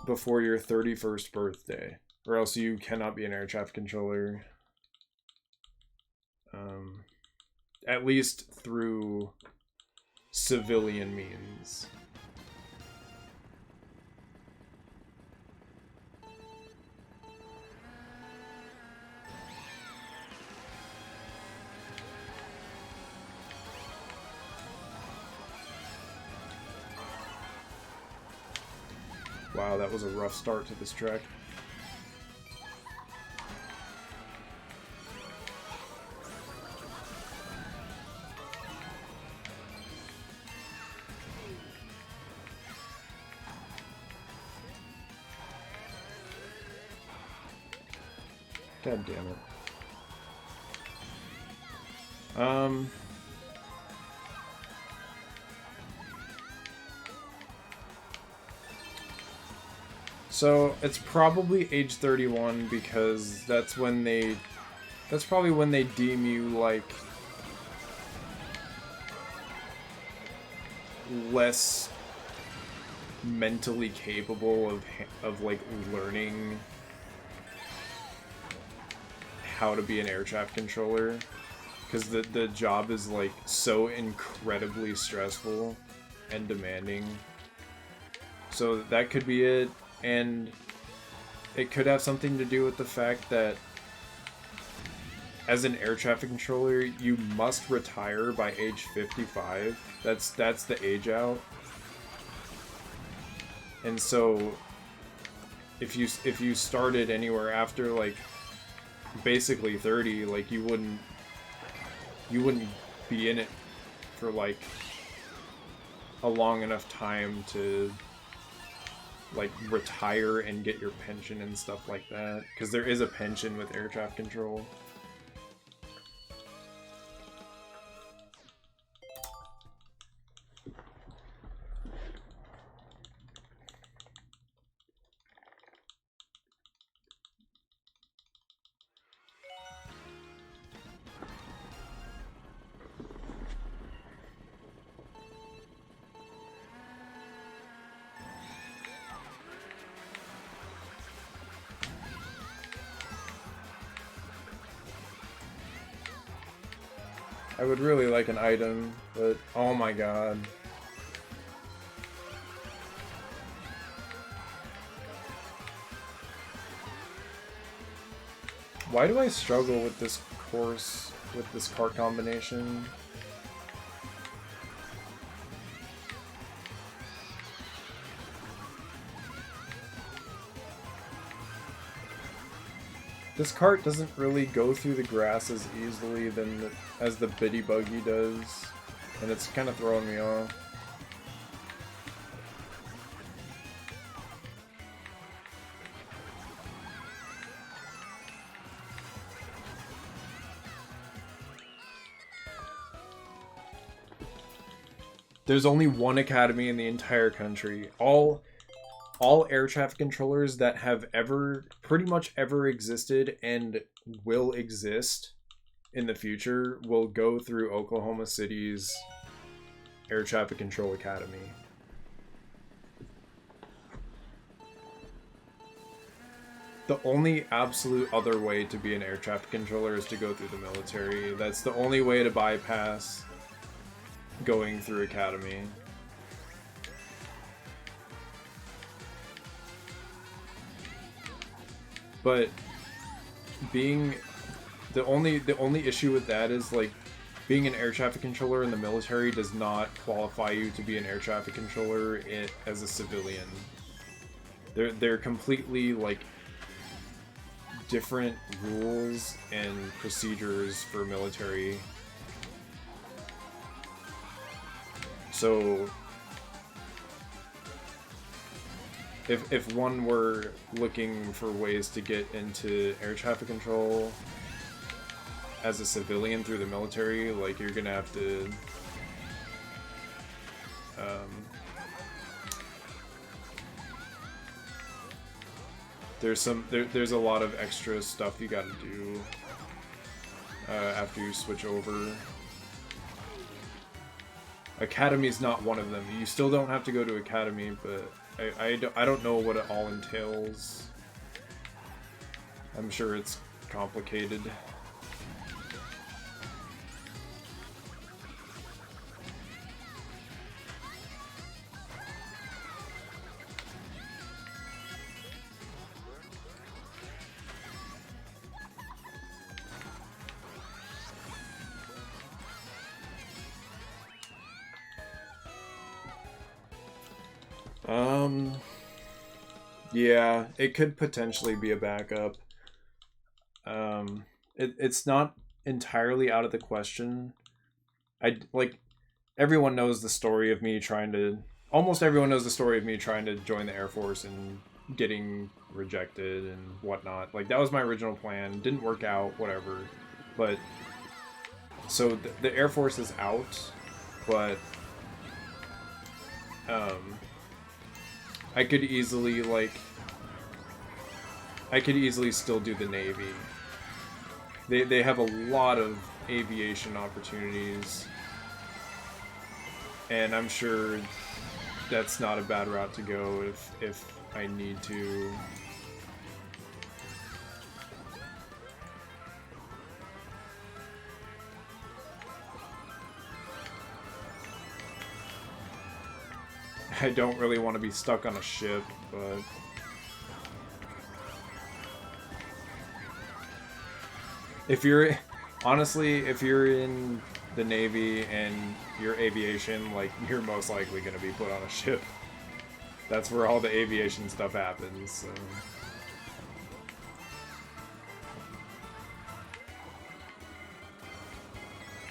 before your 31st birthday, or else you cannot be an air traffic controller. At least through civilian means. Wow, that was a rough start to this track. God damn it. So it's probably age 31 because that's probably when they deem you like less mentally capable of like learning how to be an air traffic controller, because the job is like so incredibly stressful and demanding. So that could be it, and it could have something to do with the fact that as an air traffic controller you must retire by age 55. That's the age out. And so if you started anywhere after like basically 30, like you wouldn't be in it for like a long enough time to like retire and get your pension and stuff like that, because there is a pension with air traffic control. I would really like an item, but oh my god. Why do I struggle with this course, with this cart combination? This cart doesn't really go through the grass as easily as the Bitty Buggy does, and it's kind of throwing me off. There's only one academy in the entire country. All air traffic controllers that have pretty much ever existed and will exist in the future will go through Oklahoma City's Air Traffic Control Academy. The only absolute other way to be an air traffic controller is to go through the military. That's the only way to bypass going through academy. But being the only issue with that is, like, being an air traffic controller in the military does not qualify you to be an air traffic controller as a civilian. They're completely, like, different rules and procedures for military. So if one were looking for ways to get into air traffic control as a civilian through the military, like, you're gonna have to there's a lot of extra stuff you gotta do after you switch over. Academy's not one of them. You still don't have to go to academy, but I don't know what it all entails. I'm sure it's complicated. Yeah, it could potentially be a backup. It's not entirely out of the question. Everyone knows the story of me almost everyone knows the story of me trying to join the Air Force and getting rejected and whatnot. Like, that was my original plan. Didn't work out, whatever. But, so the Air Force is out, but, I could easily still do the Navy. They have a lot of aviation opportunities, and I'm sure that's not a bad route to go if I need to. I don't really want to be stuck on a ship, but if you're in the Navy and you're aviation, like, you're most likely going to be put on a ship. That's where all the aviation stuff happens, so.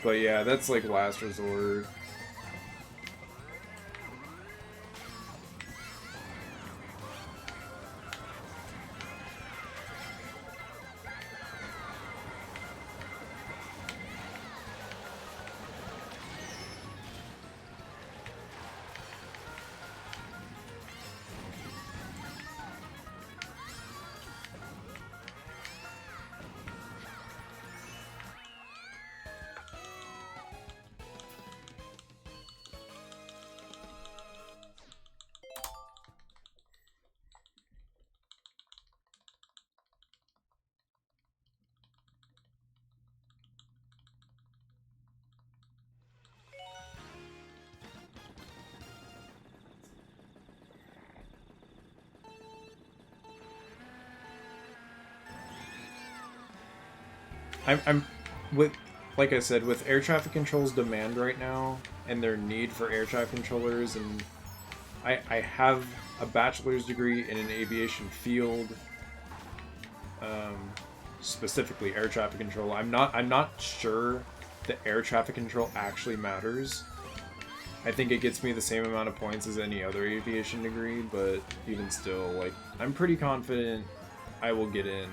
But yeah, that's like last resort. I'm with, like I said, with air traffic control's demand right now and their need for air traffic controllers, and I have a bachelor's degree in an aviation field. specifically air traffic control. I'm not sure the air traffic control actually matters. I think it gets me the same amount of points as any other aviation degree, but even still, like, I'm pretty confident I will get in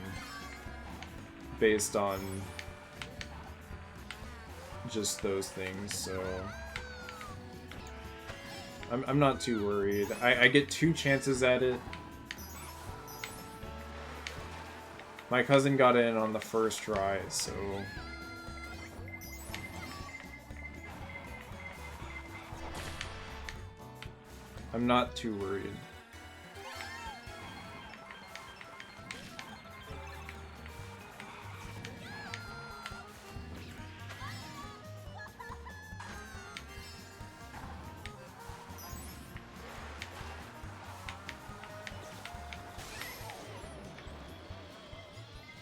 based on just those things, so I'm not too worried. I get 2 chances at it. My cousin got in on the first try, so I'm not too worried.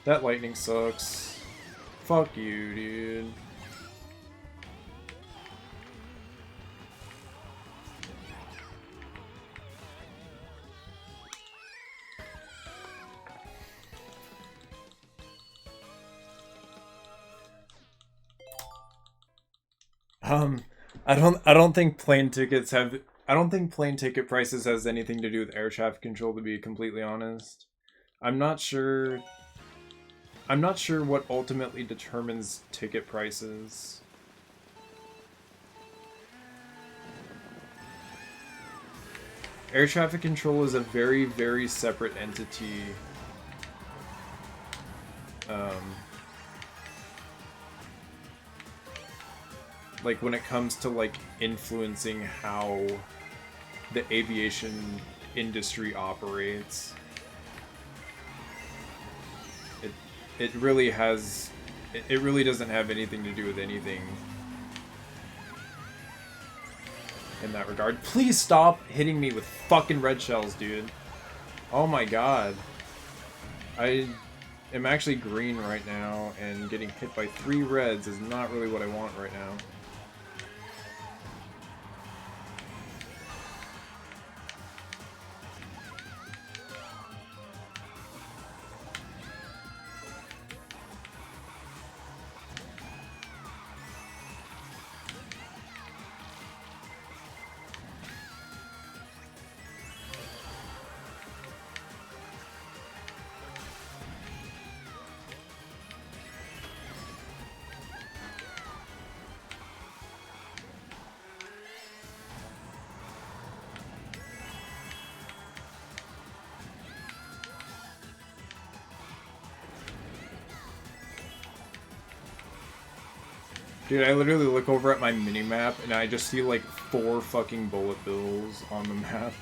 That lightning sucks. Fuck you, dude. I don't think plane tickets have. I don't think plane ticket prices has anything to do with air traffic control, to be completely honest. I'm not sure. I'm not sure what ultimately determines ticket prices. Air traffic control is a very, very separate entity. Like when it comes to like influencing how the aviation industry operates. It really has, it really doesn't have anything to do with anything in that regard. Please stop hitting me with fucking red shells, dude. Oh my god. I am actually green right now, and getting hit by 3 reds is not really what I want right now. Dude, I literally look over at my mini-map and I just see like 4 fucking bullet bills on the map.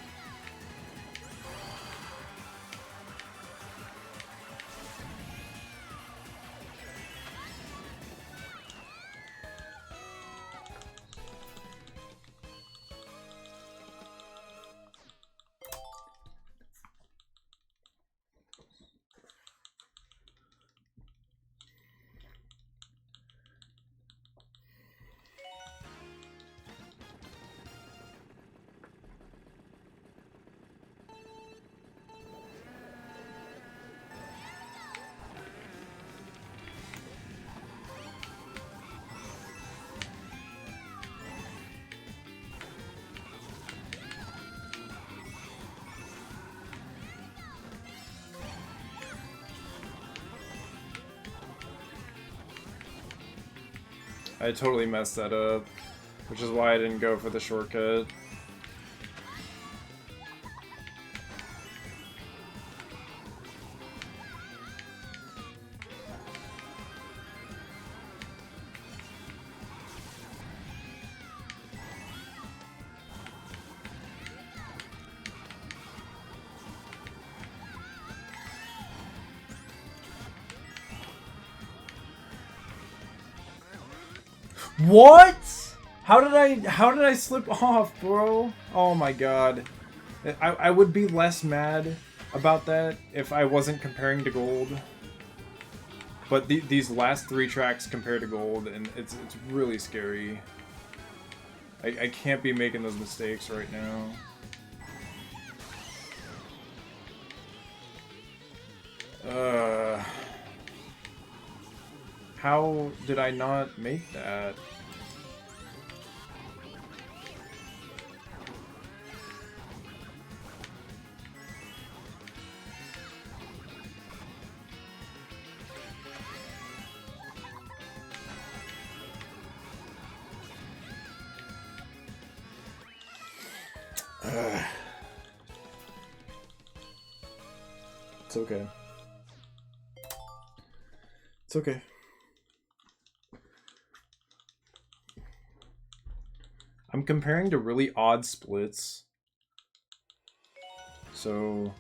I totally messed that up, which is why I didn't go for the shortcut. What? How did I slip off, bro? Oh my god. I would be less mad about that if I wasn't comparing to gold. But these last 3 tracks compare to gold, and it's really scary. I can't be making those mistakes right now. How did I not make that? It's okay. It's okay. I'm comparing to really odd splits. So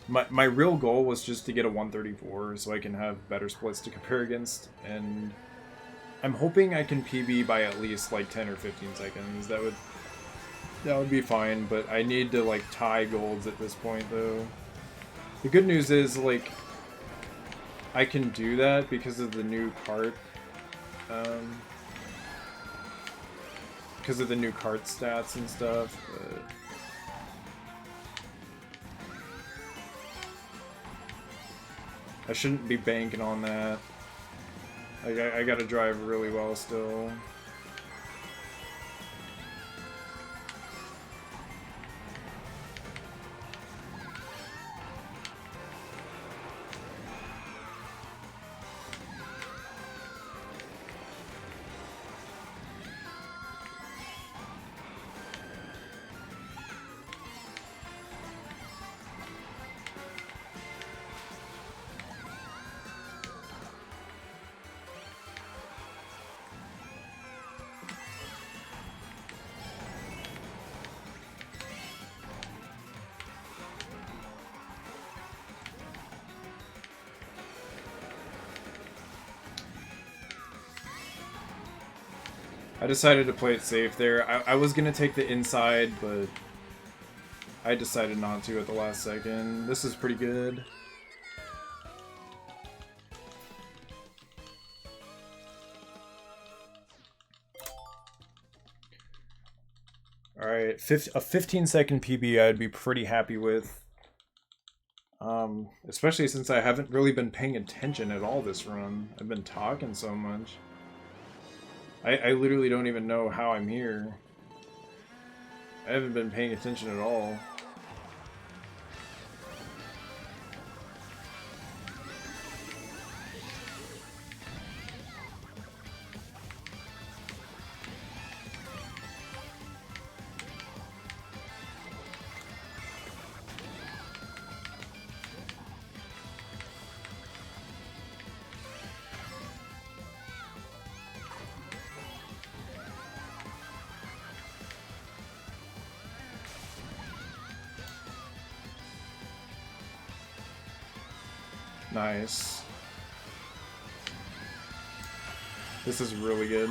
my real goal was just to get a 134 so I can have better splits to compare against, and I'm hoping I can PB by at least like 10 or 15 seconds. That would be fine, but I need to like tie golds at this point though. The good news is like I can do that because of the new Kart. Because of the new Kart stats and stuff. But I shouldn't be banking on that. Like I gotta drive really well still. I decided to play it safe there. I was gonna take the inside, but I decided not to at the last second. This is pretty good. Alright, a 15-second PB I'd be pretty happy with. Especially since I haven't really been paying attention at all this run. I've been talking so much. I literally don't even know how I'm here. I haven't been paying attention at all. Nice. This is really good.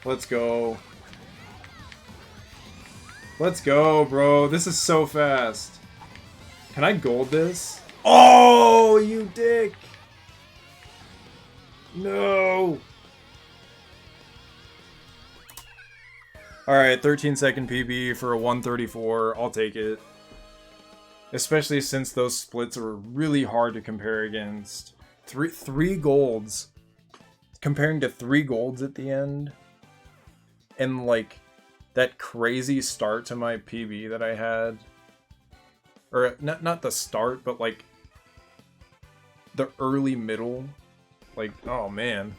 Let's go. Let's go, bro. This is so fast. Can I gold this? Oh, you dick! No! Alright, 13-second PB for a 134. I'll take it. Especially since those splits are really hard to compare against. Three golds. Comparing to 3 golds at the end. And, like, that crazy start to my PB that I had. Or, not the start, but, like, the early middle. Like, oh man.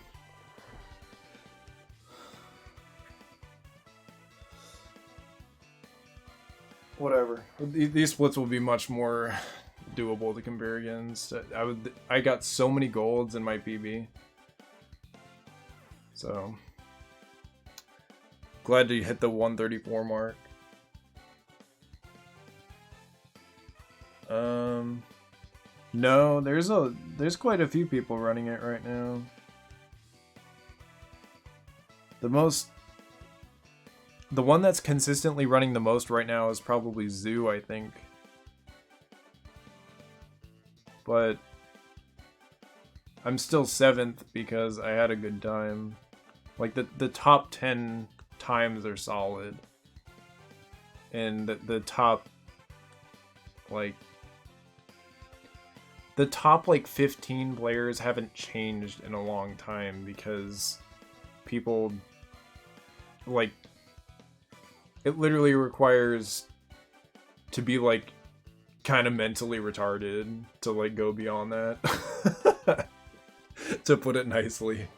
Whatever. These splits will be much more doable to compare against. I got so many golds in my PB. So glad to hit the 134 mark. No, there's quite a few people running it right now. The one that's consistently running the most right now is probably Zoo, I think. But I'm still 7th because I had a good time. Like, the top 10 times are solid. And the top, like... The top, like, 15 players haven't changed in a long time because people, like... It literally requires to be, like, kind of mentally retarded to, like, go beyond that. To put it nicely.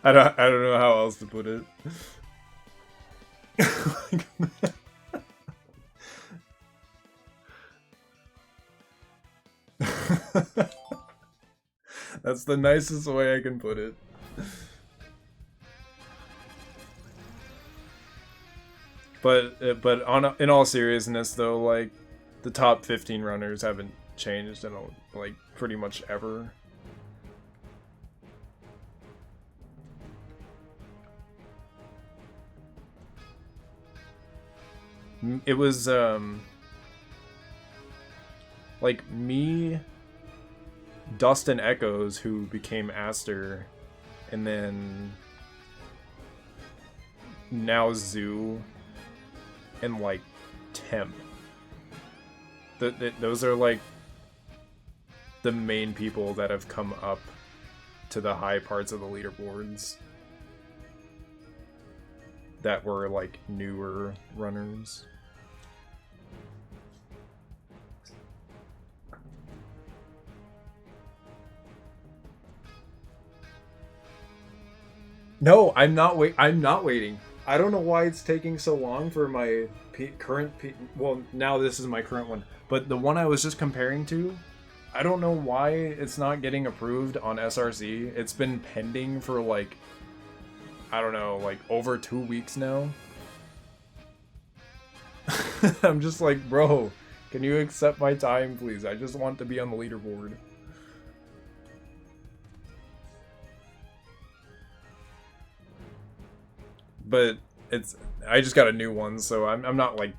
I don't know how else to put it. That's the nicest way I can put it. But in all seriousness though, like, the top 15 runners haven't changed in like pretty much ever. It was like me, Dustin Echoes, who became Aster, and then now Zoo, and like Temp. Those are like the main people that have come up to the high parts of the leaderboards that were like newer runners. No, I'm not waiting. I don't know why it's taking so long for my current well, now this is my current one, but the one I was just comparing to, I don't know why it's not getting approved on SRC. It's been pending for like, I don't know, like over 2 weeks now. I'm just like, bro, can you accept my time, please? I just want to be on the leaderboard. But I just got a new one, so I'm not like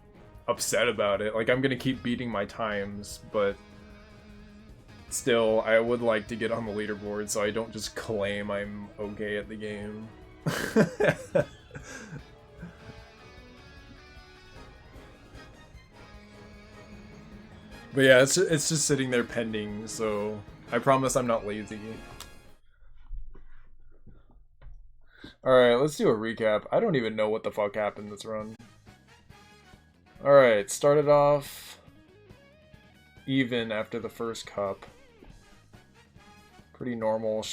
upset about it. Like, I'm gonna keep beating my times, but still, I would like to get on the leaderboard so I don't just claim I'm okay at the game. But yeah, it's just sitting there pending, so I promise I'm not lazy. Alright, let's do a recap. I don't even know what the fuck happened this run. Alright, started off even after the first cup. Pretty normal